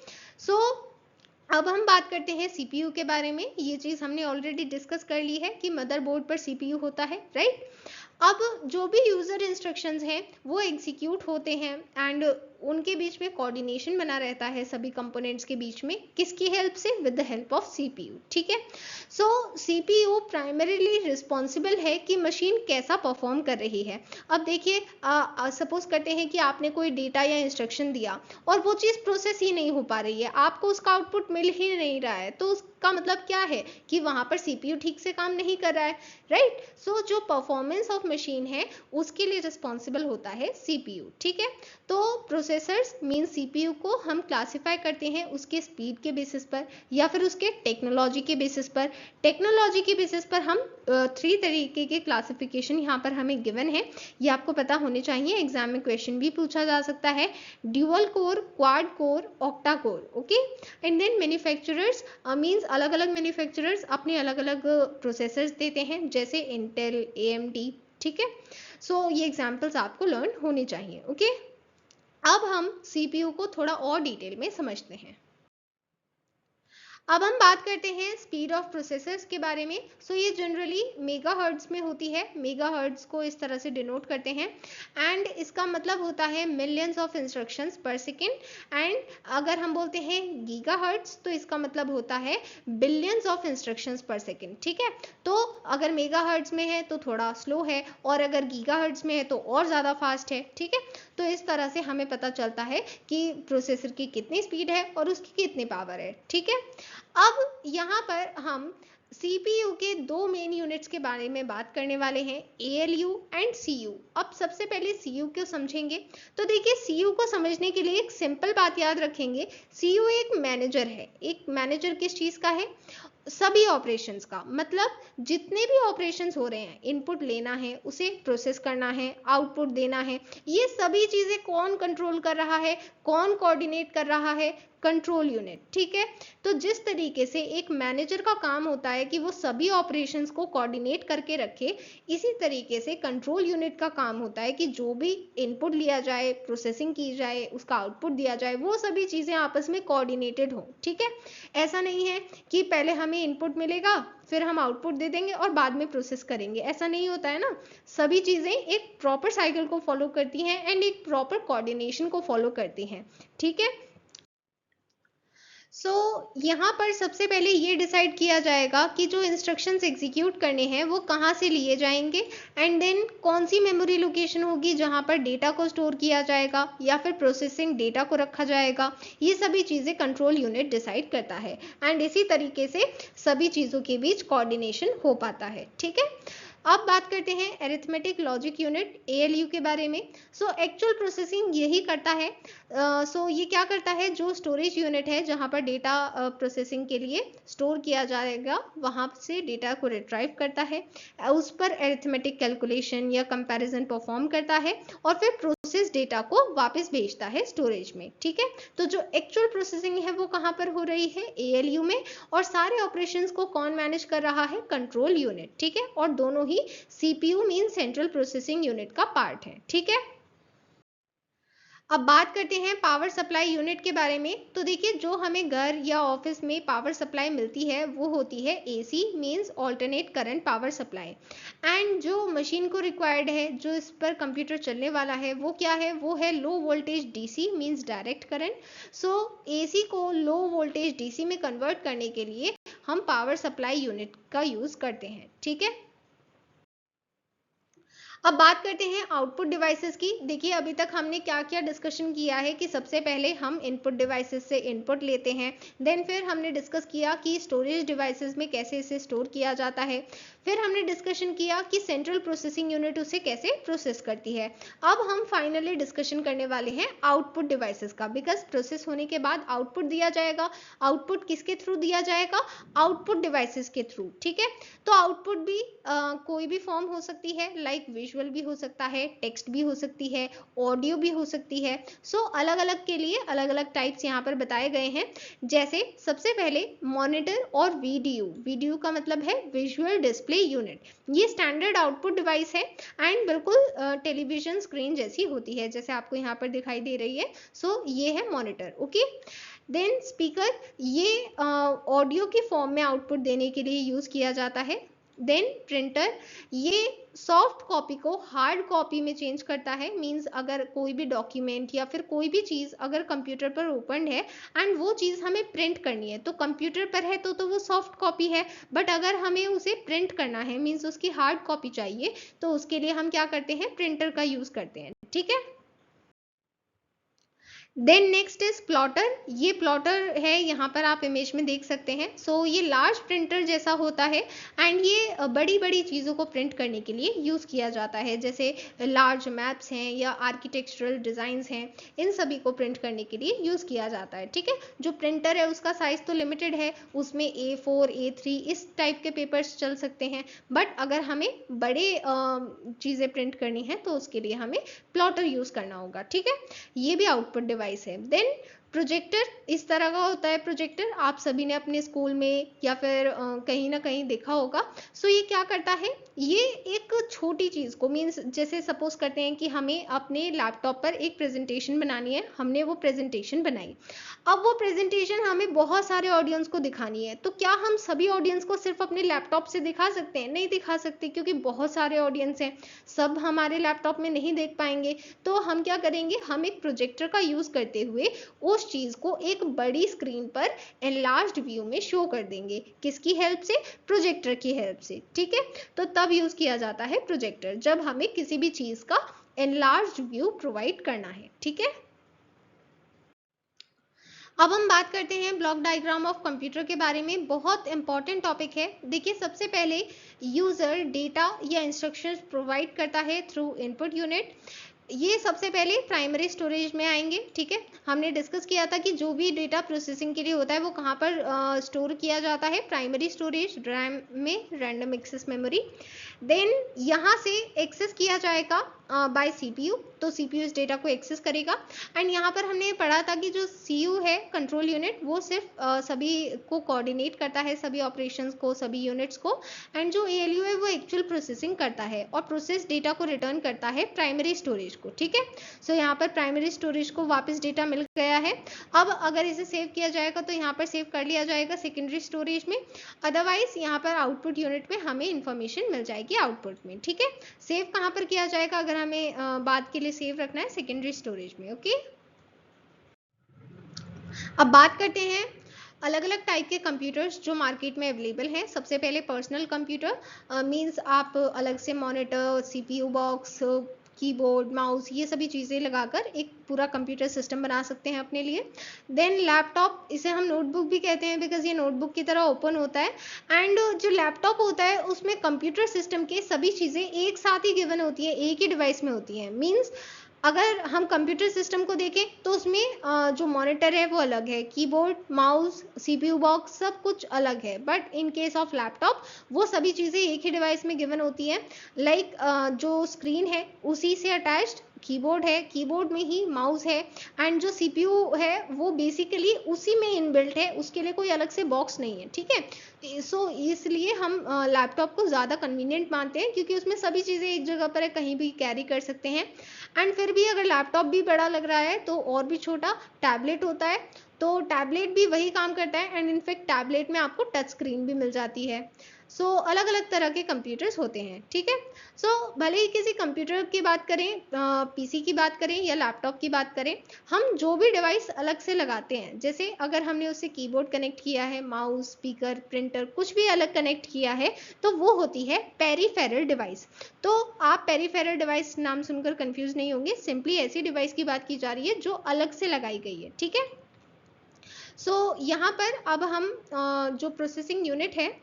अब हम बात करते हैं सीपीयू के बारे में। ये चीज़ हमने ऑलरेडी डिस्कस कर ली है कि मदरबोर्ड पर सीपीयू होता है, राइट। अब जो भी यूज़र इंस्ट्रक्शंस हैं वो एग्जीक्यूट होते हैं एंड उनके बीच में कोऑर्डिनेशन बना रहता है सभी कंपोनेंट्स के बीच में। किसकी हेल्प से? With the help of CPU. ठीक है, सीपीयू प्राइमरीली रिस्पॉन्सिबल है कि मशीन कैसा परफॉर्म कर रही है। अब देखिए, सपोज करते हैं कि आपने कोई डेटा या इंस्ट्रक्शन दिया और वो चीज़ प्रोसेस ही नहीं हो पा रही है, आपको उसका आउटपुट मिल ही नहीं रहा है, तो उसका मतलब क्या है? कि वहाँ पर सीपीयू ठीक से काम नहीं कर रहा है, राइट। जो परफॉर्मेंस ऑफ मशीन है उसके लिए रिस्पॉन्सिबल होता है सीपीयू। ठीक है, तो प्रोसेसर्स मीन सीपीयू को हम क्लासिफाई करते हैं उसके स्पीड के बेसिस पर या फिर उसके टेक्नोलॉजी के बेसिस पर। टेक्नोलॉजी के बेसिस पर हम 3 तरीके के क्लासिफिकेशन यहाँ पर हमें गिवन है, ये आपको पता होने चाहिए, एग्जाम में क्वेश्चन भी पूछा जा सकता है। Dual core, quad core, octa core. Okay, and then manufacturers means अलग अलग मैन्युफैक्चरर्स अपने अलग अलग प्रोसेसर्स देते हैं, जैसे इंटेल, एएमडी। ठीक है, ये एग्जांपल्स आपको लर्न होने चाहिए। ओके, अब हम सीपीयू को थोड़ा और डिटेल में समझते हैं। अब हम बात करते हैं स्पीड ऑफ प्रोसेसर्स के बारे में। ये जनरली मेगाहर्ट्ज में होती है। मेगाहर्ट्ज को इस तरह से डिनोट करते हैं एंड इसका मतलब होता है मिलियंस ऑफ इंस्ट्रक्शंस पर सेकेंड। एंड अगर हम बोलते हैं गीगाहर्ट्ज तो इसका मतलब होता है बिलियंस ऑफ इंस्ट्रक्शंस पर सेकेंड। ठीक है, तो अगर मेगाहर्ट्ज में है तो थोड़ा स्लो है और अगर गीगाहर्ट्ज में है तो और ज़्यादा फास्ट है। ठीक है, तो इस तरह से हमें पता चलता है कि प्रोसेसर की कितनी स्पीड है और उसकी कितनी पावर है। ठीक है, अब यहाँ पर हम CPU के 2 मेन यूनिट्स के बारे में बात करने वाले हैं, ALU एंड CU। अब सबसे पहले CU को समझेंगे। तो देखिए, CU को समझने के लिए एक सिंपल बात याद रखेंगे, CU एक मैनेजर है। एक मैनेजर किस चीज़ का है? सभी ऑपरेशंस का मतलब जितने भी ऑपरेशंस हो रहे हैं, इनपुट लेना है, उसे प्रोसेस करना है, आउटपुट देना है, ये सभी चीजें कौन कंट्रोल कर रहा है, कौन कोऑर्डिनेट कर रहा है? Control unit. ठीक है, तो जिस तरीके से एक मैनेजर का काम होता है कि वो सभी ऑपरेशंस को कोऑर्डिनेट करके रखे, इसी तरीके से कंट्रोल यूनिट का काम होता है कि जो भी इनपुट लिया जाए, प्रोसेसिंग की जाए, उसका आउटपुट दिया जाए, वो सभी चीजें आपस में कोऑर्डिनेटेड हो। ठीक है, ऐसा नहीं है कि पहले हमें इनपुट मिलेगा, फिर हम आउटपुट दे देंगे और बाद में प्रोसेस करेंगे, ऐसा नहीं होता है ना। सभी चीजें एक प्रॉपर साइकिल को फॉलो करती हैं एंड एक प्रॉपर कोऑर्डिनेशन को फॉलो करती हैं। ठीक है, यहाँ पर सबसे पहले ये डिसाइड किया जाएगा कि जो इंस्ट्रक्शंस एग्जीक्यूट करने हैं वो कहाँ से लिए जाएंगे, एंड देन कौन सी मेमोरी लोकेशन होगी जहाँ पर डेटा को स्टोर किया जाएगा या फिर प्रोसेसिंग डेटा को रखा जाएगा। ये सभी चीज़ें कंट्रोल यूनिट डिसाइड करता है एंड इसी तरीके से सभी चीज़ों के बीच कोऑर्डिनेशन हो पाता है। ठीक है, अब बात करते हैं अरिथमेटिक लॉजिक यूनिट ALU के बारे में। एक्चुअल प्रोसेसिंग यही करता है। ये क्या करता है, जो स्टोरेज यूनिट है जहाँ पर डेटा प्रोसेसिंग के लिए स्टोर किया जाएगा, वहाँ से डेटा को रिट्राइव करता है, उस पर अरिथमेटिक कैलकुलेशन या कंपैरिजन परफॉर्म करता है और फिर प्रोसेस डेटा को वापस भेजता है स्टोरेज में। ठीक है, तो जो एक्चुअल प्रोसेसिंग है वो कहाँ पर हो रही है? ALU में। और सारे ऑपरेशंस को कौन मैनेज कर रहा है? Control unit. ठीक है, और दोनों ही CPU mean central processing unit का पार्ट है। ठीक है, अब बात करते हैं पावर सप्लाई यूनिट के बारे में। तो देखिए, जो हमें घर या ऑफिस में पावर सप्लाई मिलती है वो होती है AC means alternate current power supply, and जो मशीन को रिक्वायर्ड है, जो इस पर कंप्यूटर चलने वाला है, वो क्या है? वो है low voltage DC means direct current. AC को लो वोल्टेज DC में कन्वर्ट करने के लिए हम पावर सप्लाई यूनिट का यूज करते हैं। ठीक है, अब बात करते हैं आउटपुट डिवाइसेस की। देखिए, अभी तक हमने क्या क्या डिस्कशन किया है कि सबसे पहले हम इनपुट डिवाइसेस से इनपुट लेते हैं, देन फिर हमने डिस्कस किया कि स्टोरेज डिवाइसेस में कैसे इसे स्टोर किया जाता है, फिर हमने डिस्कशन किया कि सेंट्रल प्रोसेसिंग यूनिट उसे कैसे प्रोसेस करती है। अब हम फाइनली डिस्कशन करने वाले हैं आउटपुट डिवाइसेस का, बिकॉज प्रोसेस होने के बाद आउटपुट दिया जाएगा। आउटपुट किसके थ्रू दिया जाएगा? आउटपुट डिवाइसेस के थ्रू। ठीक है, तो आउटपुट भी कोई भी फॉर्म हो सकती है, लाइक विजुअल भी हो सकता है, टेक्स्ट भी हो सकती है, ऑडियो भी हो सकती है। अलग अलग के लिए अलग अलग टाइप्स यहाँ पर बताए गए हैं। जैसे सबसे पहले मॉनिटर और वीडियो का मतलब है विजुअल डिस्प्ले यूनिट। ये स्टैंडर्ड आउटपुट डिवाइस है एंड बिल्कुल टेलीविजन स्क्रीन जैसी होती है, जैसे आपको यहाँ पर दिखाई दे रही है। ये है मॉनिटर। ओके, देन स्पीकर, ये ऑडियो की फॉर्म में आउटपुट देने के लिए यूज किया जाता है। देन प्रिंटर, ये सॉफ्ट कॉपी को हार्ड कॉपी में चेंज करता है। मींस अगर कोई भी डॉक्यूमेंट या फिर कोई भी चीज़ अगर कंप्यूटर पर ओपन है एंड वो चीज़ हमें प्रिंट करनी है, तो कंप्यूटर पर है तो वो सॉफ्ट कॉपी है, बट अगर हमें उसे प्रिंट करना है, मींस उसकी हार्ड कॉपी चाहिए, तो उसके लिए हम क्या करते हैं? प्रिंटर का यूज करते हैं। ठीक है, देन नेक्स्ट इज प्लॉटर। ये प्लॉटर है, यहाँ पर आप इमेज में देख सकते हैं। ये लार्ज प्रिंटर जैसा होता है एंड ये बड़ी बड़ी चीज़ों को प्रिंट करने के लिए यूज़ किया जाता है, जैसे लार्ज मैप्स हैं या आर्किटेक्चरल डिज़ाइंस हैं, इन सभी को प्रिंट करने के लिए यूज़ किया जाता है। ठीक है, जो प्रिंटर है उसका साइज़ तो लिमिटेड है, उसमें A4 A3 इस टाइप के पेपर्स चल सकते हैं, बट अगर हमें बड़े चीज़ें प्रिंट करनी है तो उसके लिए हमें प्लॉटर यूज़ करना होगा। ठीक है, ये भी आउटपुट डिवाइस है। देन प्रोजेक्टर, इस तरह का होता है प्रोजेक्टर, आप सभी ने अपने स्कूल में या फिर कहीं ना कहीं देखा होगा। ये क्या करता है? ये एक छोटी चीज़ को, मीन्स जैसे सपोज करते हैं कि हमें अपने लैपटॉप पर एक प्रेजेंटेशन बनानी है, हमने वो प्रेजेंटेशन बनाई। अब वो प्रेजेंटेशन हमें बहुत सारे ऑडियंस को दिखानी है, तो क्या हम सभी ऑडियंस को सिर्फ अपने लैपटॉप से दिखा सकते हैं? नहीं दिखा सकते, क्योंकि बहुत सारे ऑडियंस हैं, सब हमारे लैपटॉप में नहीं देख पाएंगे। तो हम क्या करेंगे? हम एक प्रोजेक्टर का यूज करते हुए उस चीज को एक बड़ी स्क्रीन पर एनलार्ज्ड व्यू में शो कर देंगे। किसकी हेल्प से? प्रोजेक्टर की हेल्प से। ठीक है, तो तब यूज किया जाता है प्रोजेक्टर, जब हमें किसी भी चीज का एनलार्ज्ड व्यू प्रोवाइड करना है। ठीक है, अब हम बात करते हैं ब्लॉक डायग्राम ऑफ कंप्यूटर के बारे में। बहुत इंपॉर्टेंट टॉपिक है। देखिए, सबसे पहले यूजर डेटा या इंस्ट्रक्शंस प्रोवाइड करता है थ्रू इनपुट यूनिट। ये सबसे पहले प्राइमरी स्टोरेज में आएंगे, ठीक है। हमने डिस्कस किया था कि जो भी डेटा प्रोसेसिंग के लिए होता है वो कहाँ पर स्टोर किया जाता है, प्राइमरी स्टोरेज रैम में, रैंडम एक्सेस मेमोरी। देन यहाँ से एक्सेस किया जाएगा बाय सीपीयू, तो सीपीयू इस डेटा को एक्सेस करेगा। एंड यहाँ पर हमने पढ़ा था कि जो सीयू है, कंट्रोल यूनिट, वो सिर्फ सभी को कोऑर्डिनेट करता है, सभी ऑपरेशंस को, सभी यूनिट्स को। एंड जो एएलयू है वो एक्चुअल प्रोसेसिंग करता है और प्रोसेस डेटा को रिटर्न करता है प्राइमरी स्टोरेज को, ठीक है। सो यहाँ पर प्राइमरी स्टोरेज को वापस डेटा मिल गया है। अब अगर इसे सेव किया जाएगा तो यहाँ पर सेव कर लिया जाएगा सेकेंडरी स्टोरेज में, अदरवाइज यहाँ पर आउटपुट यूनिट में हमें इंफॉर्मेशन मिल जाएगी आउटपुट में, ठीक है। सेव कहाँ पर किया जाएगा अगर हमें बाद के लिए सेव रखना है, सेकेंडरी स्टोरेज में, ओके। अब बात करते हैं अलग अलग टाइप के कंप्यूटर्स जो मार्केट में अवेलेबल हैं। सबसे पहले पर्सनल कंप्यूटर, मींस आप अलग से monitor, CPU box, keyboard, mouse, ये सभी चीज़ें लगाकर एक पूरा कंप्यूटर सिस्टम बना सकते हैं अपने लिए। देन लैपटॉप, इसे हम नोटबुक भी कहते हैं बिकॉज ये नोटबुक की तरह ओपन होता है। एंड जो लैपटॉप होता है उसमें कंप्यूटर सिस्टम के सभी चीज़ें एक साथ ही गिवन होती है, एक ही डिवाइस में होती हैं। मीन्स अगर हम कंप्यूटर सिस्टम को देखें तो उसमें जो मॉनिटर है वो अलग है, कीबोर्ड, माउस, सीपीयू बॉक्स, सब कुछ अलग है। But in case of laptop वो सभी चीज़ें एक ही डिवाइस में गिवन होती हैं। लाइक जो स्क्रीन है उसी से अटैच्ड कीबोर्ड है, कीबोर्ड में ही माउस है। एंड जो सीपीयू है वो बेसिकली उसी में इनबिल्ट है, उसके लिए कोई अलग से बॉक्स नहीं है, ठीक है। सो इसलिए हम लैपटॉप को ज़्यादा कन्वीनियंट मानते हैं क्योंकि उसमें सभी चीज़ें एक जगह पर है, कहीं भी कैरी कर सकते हैं। एंड फिर भी अगर लैपटॉप भी बड़ा लग रहा है तो और भी छोटा टैबलेट होता है, तो टैबलेट भी वही काम करता है। एंड इनफैक्ट टैबलेट में आपको टच स्क्रीन भी मिल जाती है। सो अलग अलग तरह के कंप्यूटर्स होते हैं, ठीक है। सो भले ही किसी कंप्यूटर की बात करें, पीसी की बात करें या लैपटॉप की बात करें, हम जो भी डिवाइस अलग से लगाते हैं, जैसे अगर हमने उससे कीबोर्ड कनेक्ट किया है, माउस, स्पीकर, प्रिंटर, कुछ भी अलग कनेक्ट किया है, तो वो होती है पेरीफेरल डिवाइस। तो आप पेरीफेरल डिवाइस नाम सुनकर कंफ्यूज नहीं होंगे, सिंपली ऐसी डिवाइस की बात की जा रही है जो अलग से लगाई गई है, ठीक है। सो यहाँ पर अब हम जो प्रोसेसिंग यूनिट है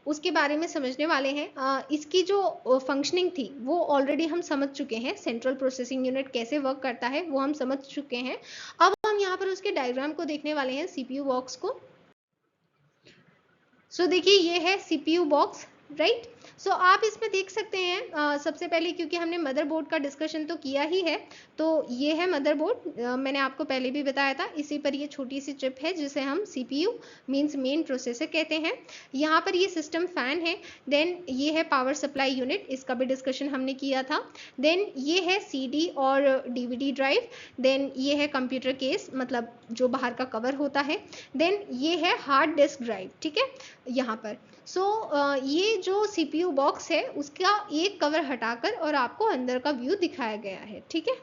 उसके बारे में समझने वाले हैं। इसकी जो फंक्शनिंग थी वो ऑलरेडी हम समझ चुके हैं, सेंट्रल प्रोसेसिंग यूनिट कैसे वर्क करता है वो हम समझ चुके हैं। अब हम यहाँ पर उसके डायग्राम को देखने वाले हैं, सीपीयू बॉक्स को। सो देखिए ये है सीपीयू बॉक्स, राइट। सो आप इसमें देख सकते हैं, सबसे पहले क्योंकि हमने मदरबोर्ड का डिस्कशन तो किया ही है, तो ये है मदरबोर्ड। मैंने आपको पहले भी बताया था, इसी पर ये छोटी सी चिप है जिसे हम सीपीयू मींस मेन प्रोसेसर कहते हैं। यहाँ पर ये सिस्टम फैन है। देन ये है पावर सप्लाई यूनिट, इसका भी डिस्कशन हमने किया था। देन ये है सीडी और डीवीडी ड्राइव। देन ये है कंप्यूटर केस, मतलब जो बाहर का कवर होता है। देन ये है हार्ड डिस्क ड्राइव, ठीक है, यहाँ पर। सो ये जो सीपीयू बॉक्स है उसका एक कवर हटाकर और आपको अंदर का व्यू दिखाया गया है, ठीक है।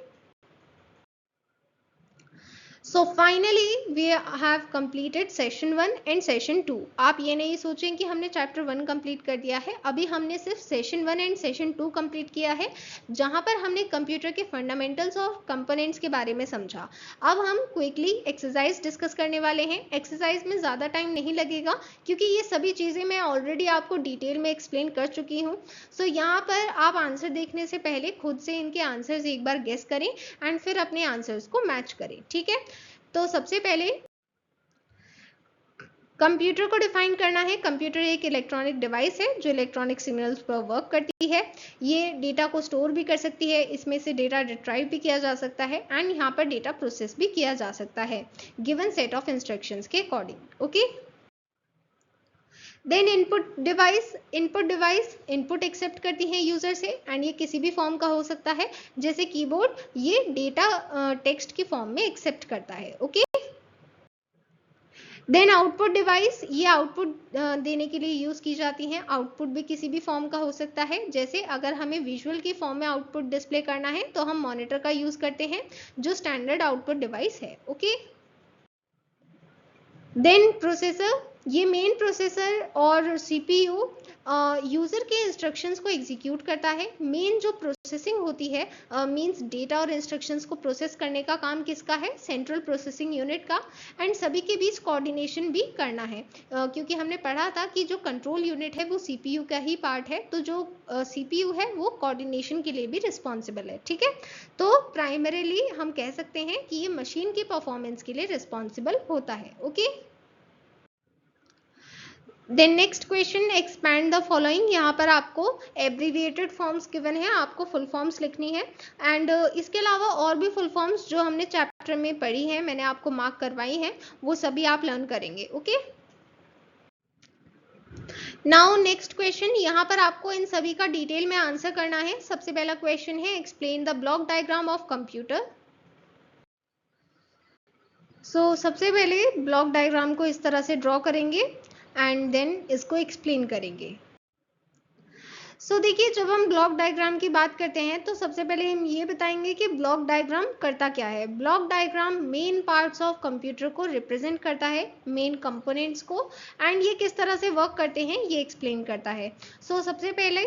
So finally we have completed session 1 and session 2। आप ये नहीं सोचें कि हमने चैप्टर 1 कंप्लीट कर दिया है, अभी हमने सिर्फ सेशन 1 एंड सेशन 2 कंप्लीट किया है, जहां पर हमने कंप्यूटर के फंडामेंटल्स और कंपोनेंट्स के बारे में समझा। अब हम क्विकली एक्सरसाइज डिस्कस करने वाले हैं। एक्सरसाइज में ज़्यादा टाइम नहीं लगेगा क्योंकि ये सभी चीज़ें मैं ऑलरेडी आपको डिटेल में एक्सप्लेन कर चुकी हूँ। सो यहाँ पर आप आंसर देखने से पहले खुद से इनके आंसर्स एक बार गेस करें एंड फिर अपने आंसर्स को मैच करें, ठीक है। तो सबसे पहले कंप्यूटर को डिफाइन करना है। कंप्यूटर एक इलेक्ट्रॉनिक डिवाइस है जो इलेक्ट्रॉनिक सिग्नल्स पर वर्क करती है। ये डेटा को स्टोर भी कर सकती है, इसमें से डेटा रिट्राइव भी किया जा सकता है एंड यहाँ पर डेटा प्रोसेस भी किया जा सकता है गिवन सेट ऑफ इंस्ट्रक्शंस के according, okay. Then input device input accept करती है यूजर से एंड ये किसी भी फॉर्म का हो सकता है, जैसे कीबोर्ड ये डेटा टेक्स्ट की फॉर्म में एक्सेप्ट करता है, ओके। देन आउटपुट डिवाइस, ये आउटपुट देने के लिए यूज की जाती हैं। आउटपुट भी किसी भी फॉर्म का हो सकता है, जैसे अगर हमें विजुअल की फॉर्म में आउटपुट डिस्प्ले करना है तो हम मॉनिटर का यूज करते हैं जो स्टैंडर्ड आउटपुट डिवाइस है, ओके। देन प्रोसेसर, ये मेन प्रोसेसर और सीपीयू यूजर के इंस्ट्रक्शंस को एग्जीक्यूट करता है। मेन जो प्रोसेसिंग होती है मींस डेटा और इंस्ट्रक्शंस को प्रोसेस करने का काम किसका है, सेंट्रल प्रोसेसिंग यूनिट का। एंड सभी के बीच कोऑर्डिनेशन भी करना है क्योंकि हमने पढ़ा था कि जो कंट्रोल यूनिट है वो सीपीयू का ही पार्ट है, तो जो सीपीयू है वो कोऑर्डिनेशन के लिए भी रिस्पॉन्सिबल है। ठीक है, तो प्राइमरीली हम कह सकते हैं कि ये मशीन की परफॉर्मेंस के लिए रिस्पॉन्सिबल होता है। Okay, then next question, expand the following. यहाँ पर आपको एब्रीविएटेड फॉर्म्स गिवन है, आपको फुल फॉर्म्स लिखनी है। एंड इसके अलावा और भी फुल फॉर्म्स जो हमने चैप्टर में पढ़ी है, मैंने आपको मार्क करवाई हैं, वो सभी आप लर्न करेंगे। ओके, नाउ नेक्स्ट क्वेश्चन, यहाँ पर आपको इन सभी का डिटेल में आंसर करना है। सबसे पहला क्वेश्चन है, explain the block diagram of computer. So सबसे पहले ब्लॉक डायग्राम को इस तरह से ड्रॉ करेंगे एंड देन इसको एक्सप्लेन करेंगे। सो देखिए, जब हम ब्लॉक डायग्राम की बात करते हैं तो सबसे पहले हम ये बताएंगे कि ब्लॉक डायग्राम करता क्या है। Block diagram main parts of computer को रिप्रेजेंट करता है, मेन कंपोनेंट्स को, एंड ये किस तरह से वर्क करते हैं ये एक्सप्लेन करता है। सो सबसे पहले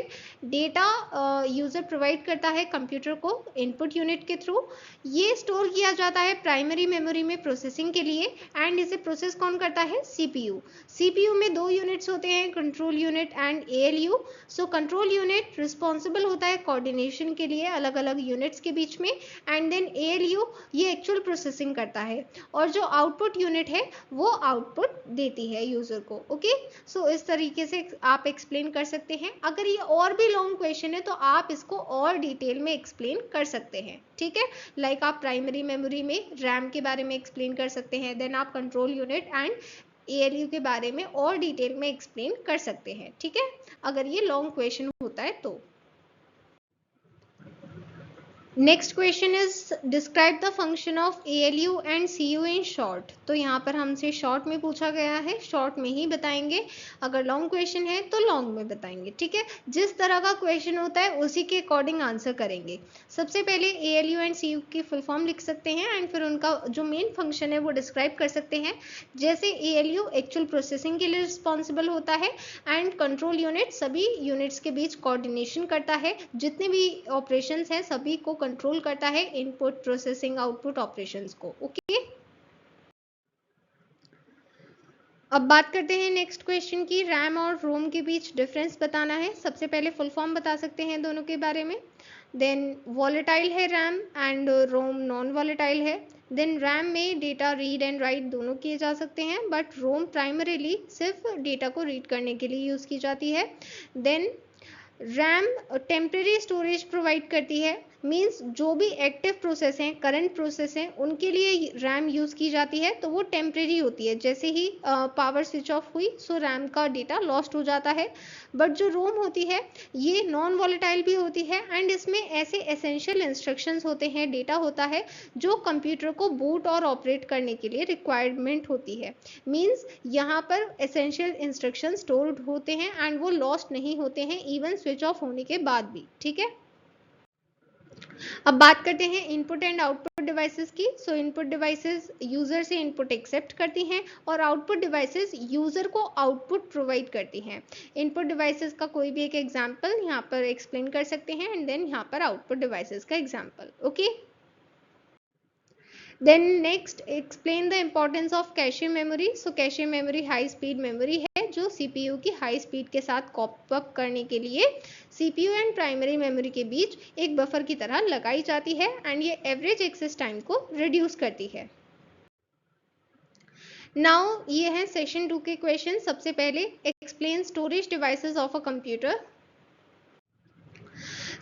डेटा यूजर प्रोवाइड करता है कंप्यूटर को इनपुट यूनिट के थ्रू। ये स्टोर किया जाता है प्राइमरी मेमोरी में प्रोसेसिंग के लिए, एंड इसे प्रोसेस कौन करता है, सीपीयू। सीपीयू में दो यूनिट्स होते हैं, control unit and ALU. So control unit responsible होता है कोऑर्डिनेशन के लिए अलग अलग यूनिट्स के बीच में, एंड देन एएलयू ये एक्चुअल प्रोसेसिंग करता है, और जो आउटपुट यूनिट है वो आउटपुट देती है यूजर को। ओके, सो इस तरीके से आप एक्सप्लेन कर सकते हैं। अगर ये और भी लॉन्ग क्वेश्चन है तो आप इसको और डिटेल में एक्सप्लेन कर सकते हैं। ठीक है, लाइक आप प्राइमरी मेमोरी में रैम के बारे में एक्सप्लेन कर सकते हैं, देन आप कंट्रोल यूनिट एंड एएलयू के बारे में और डिटेल में एक्सप्लेन कर सकते हैं। ठीक है, अगर ये लॉन्ग क्वेश्चन होता है तो। Next question is describe the function of ALU and CU in short. तो यहाँ पर हमसे शॉर्ट में पूछा गया है, शॉर्ट में ही बताएंगे। अगर लॉन्ग क्वेश्चन है तो लॉन्ग में बताएंगे। ठीक है, जिस तरह का क्वेश्चन होता है उसी के अकॉर्डिंग आंसर करेंगे। सबसे पहले एएलयू एंड सीयू की फुल फॉर्म लिख सकते हैं एंड फिर उनका जो मेन फंक्शन है वो डिस्क्राइब कर सकते हैं। जैसे एएलयू एक्चुअल प्रोसेसिंग के लिए रिस्पॉन्सिबल होता है, एंड कंट्रोल यूनिट सभी यूनिट्स के बीच कोऑर्डिनेशन करता है, जितने भी ऑपरेशंस हैं सभी को कंट्रोल करता है, इनपुट प्रोसेसिंग आउटपुट ऑपरेशंस को। ओके, अब बात करते हैं नेक्स्ट क्वेश्चन की, रैम और रोम के बीच डिफरेंस बताना है। सबसे पहले फुल फॉर्म बता सकते हैं दोनों के बारे में। देन वॉलेटाइल है RAM and ROM non volatile है। देन रैम में डेटा रीड एंड राइट दोनों किए जा सकते हैं, बट रोम प्राइमरीली सिर्फ डेटा को रीड करने के लिए यूज़ की जाती है। Then RAM temporary storage provide करती है, मींस जो भी एक्टिव प्रोसेस हैं, करंट प्रोसेस हैं, उनके लिए रैम यूज़ की जाती है, तो वो टेम्परेरी होती है। जैसे ही पावर स्विच ऑफ हुई सो रैम का डेटा लॉस्ट हो जाता है। बट जो रोम होती है ये नॉन वॉलेटाइल भी होती है, एंड इसमें ऐसे एसेंशियल इंस्ट्रक्शंस होते हैं, डेटा होता है जो कंप्यूटर को बूट और ऑपरेट करने के लिए रिक्वायरमेंट होती है। मींस यहाँ पर एसेंशियल इंस्ट्रक्शन स्टोर्ड होते हैं एंड वो लॉस्ट नहीं होते हैं इवन स्विच ऑफ होने के बाद भी। ठीक है, अब बात करते हैं इनपुट एंड आउटपुट डिवाइसेस की। सो इनपुट डिवाइसेस यूजर से इनपुट एक्सेप्ट करती हैं और आउटपुट डिवाइसेस यूजर को आउटपुट प्रोवाइड करती हैं। इनपुट डिवाइसेस का कोई भी एक एग्जांपल यहाँ पर एक्सप्लेन कर सकते हैं एंड देन यहाँ पर आउटपुट डिवाइसेस का example. Okay, then next explain the importance of cache memory. So cache memory high speed memory है जो सीपीयू की हाई स्पीड के साथ कॉप अप करने के लिए सीपीयू एंड प्राइमरी मेमोरी के बीच एक बफर की तरह लगाई जाती है, एंड ये एवरेज एक्सेस टाइम को रिड्यूस करती है। नाउ ये है सेशन 2 के क्वेश्चन। सबसे पहले explain storage devices of a computer.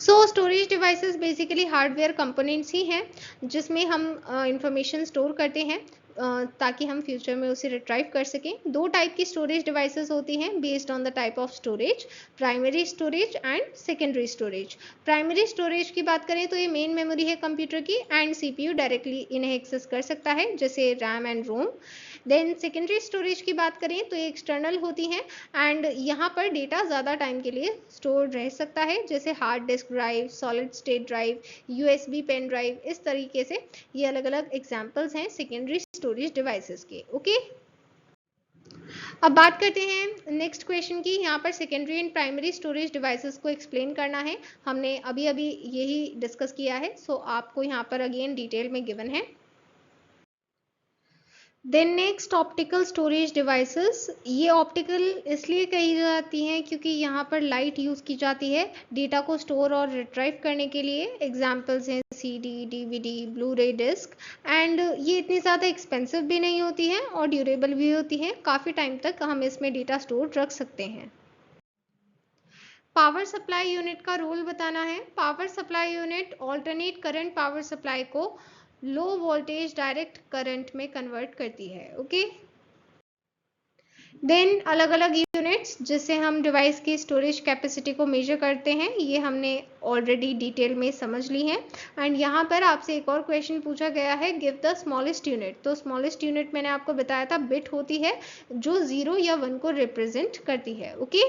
So storage devices basically hardware components ही हैं जिसमें हम इंफॉर्मेशन स्टोर करते हैं ताकि हम फ्यूचर में उसे रिट्राइव कर सकें। दो टाइप की स्टोरेज डिवाइसेस होती हैं based on the type of storage, primary storage and secondary storage. Primary storage की बात करें तो ये मेन मेमोरी है कंप्यूटर की, एंड सीपीयू डायरेक्टली इन्हें एक्सेस कर सकता है जैसे RAM and ROM. Then secondary storage की बात करें तो ये एक्सटर्नल होती हैं एंड यहाँ पर डेटा ज़्यादा टाइम के लिए स्टोर रह सकता है, जैसे hard disk drive, solid state drive, USB pen drive. इस तरीके से ये अलग अलग एग्जाम्पल्स हैं सेकेंडरी स्टोरेज डिवाइसेस के। ओके, अब बात करते हैं नेक्स्ट क्वेश्चन की। यहाँ पर secondary and primary storage devices को एक्सप्लेन करना है। हमने अभी अभी यही डिस्कस किया है, सो आपको यहाँ पर अगेन डिटेल में गिवन है। Then next optical storage devices. ये ऑप्टिकल इसलिए कही जाती हैं क्योंकि यहाँ पर लाइट यूज़ की जाती है डेटा को स्टोर और रिट्राइव करने के लिए। एग्जाम्पल्स हैं CD, DVD, ब्लू रे डिस्क। एंड ये इतनी ज़्यादा एक्सपेंसिव भी नहीं होती हैं और ड्यूरेबल भी होती हैं। काफ़ी टाइम तक हम इसमें डेटा स्टोर रख सकते हैं। पावर सप्लाई यूनिट का रोल बताना है। Power supply unit alternate current power supply को लो वोल्टेज डायरेक्ट करंट में कन्वर्ट करती है। ओके, देन अलग अलग यूनिट्स जिससे हम डिवाइस की स्टोरेज कैपेसिटी को मेजर करते हैं, ये हमने ऑलरेडी डिटेल में समझ ली है। एंड यहाँ पर आपसे एक और क्वेश्चन पूछा गया है, गिव द स्मॉलेस्ट यूनिट। तो स्मॉलेस्ट यूनिट मैंने आपको बताया था बिट होती है जो 0 या 1 को रिप्रेजेंट करती है। ओके,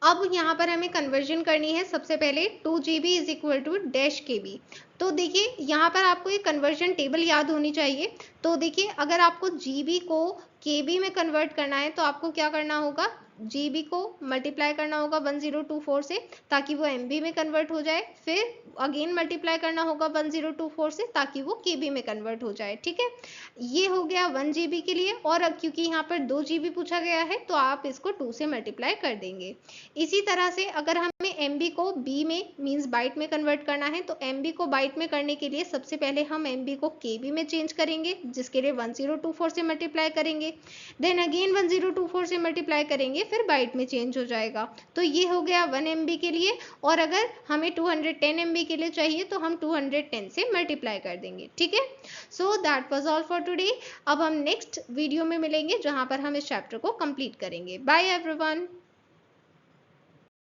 अब यहाँ पर हमें कन्वर्जन करनी है। सबसे पहले 2 GB is equal to dash KB। तो देखिए यहाँ पर आपको एक कन्वर्जन टेबल याद होनी चाहिए। तो देखिए अगर आपको GB को KB में कन्वर्ट करना है तो आपको क्या करना होगा, GB को मल्टीप्लाई करना होगा 1024 से ताकि वो MB में कन्वर्ट हो जाए, फिर अगेन मल्टीप्लाई करना होगा 1024 से ताकि वो KB में कन्वर्ट हो जाए। ठीक है, ये हो गया 1 GB के लिए। और अब क्योंकि यहाँ पर 2 GB पूछा गया है तो आप इसको 2 से मल्टीप्लाई कर देंगे। इसी तरह से अगर हमें MB को B में मींस बाइट में कन्वर्ट करना है तो MB को बाइट में करने के लिए सबसे पहले हम MB को KB में चेंज करेंगे, जिसके लिए 1024 से मल्टीप्लाई करेंगे, देन अगेन 1024 से मल्टीप्लाई करेंगे, फिर बाइट में चेंज हो जाएगा। तो ये हो गया 1 MB के लिए। और अगर हमें 210 MB के लिए चाहिए तो हम 210 से मल्टीप्लाई कर देंगे। ठीक है, so that was all for today. अब हम नेक्स्ट वीडियो में मिलेंगे जहां पर हम इस चैप्टर को कंप्लीट करेंगे। Bye everyone.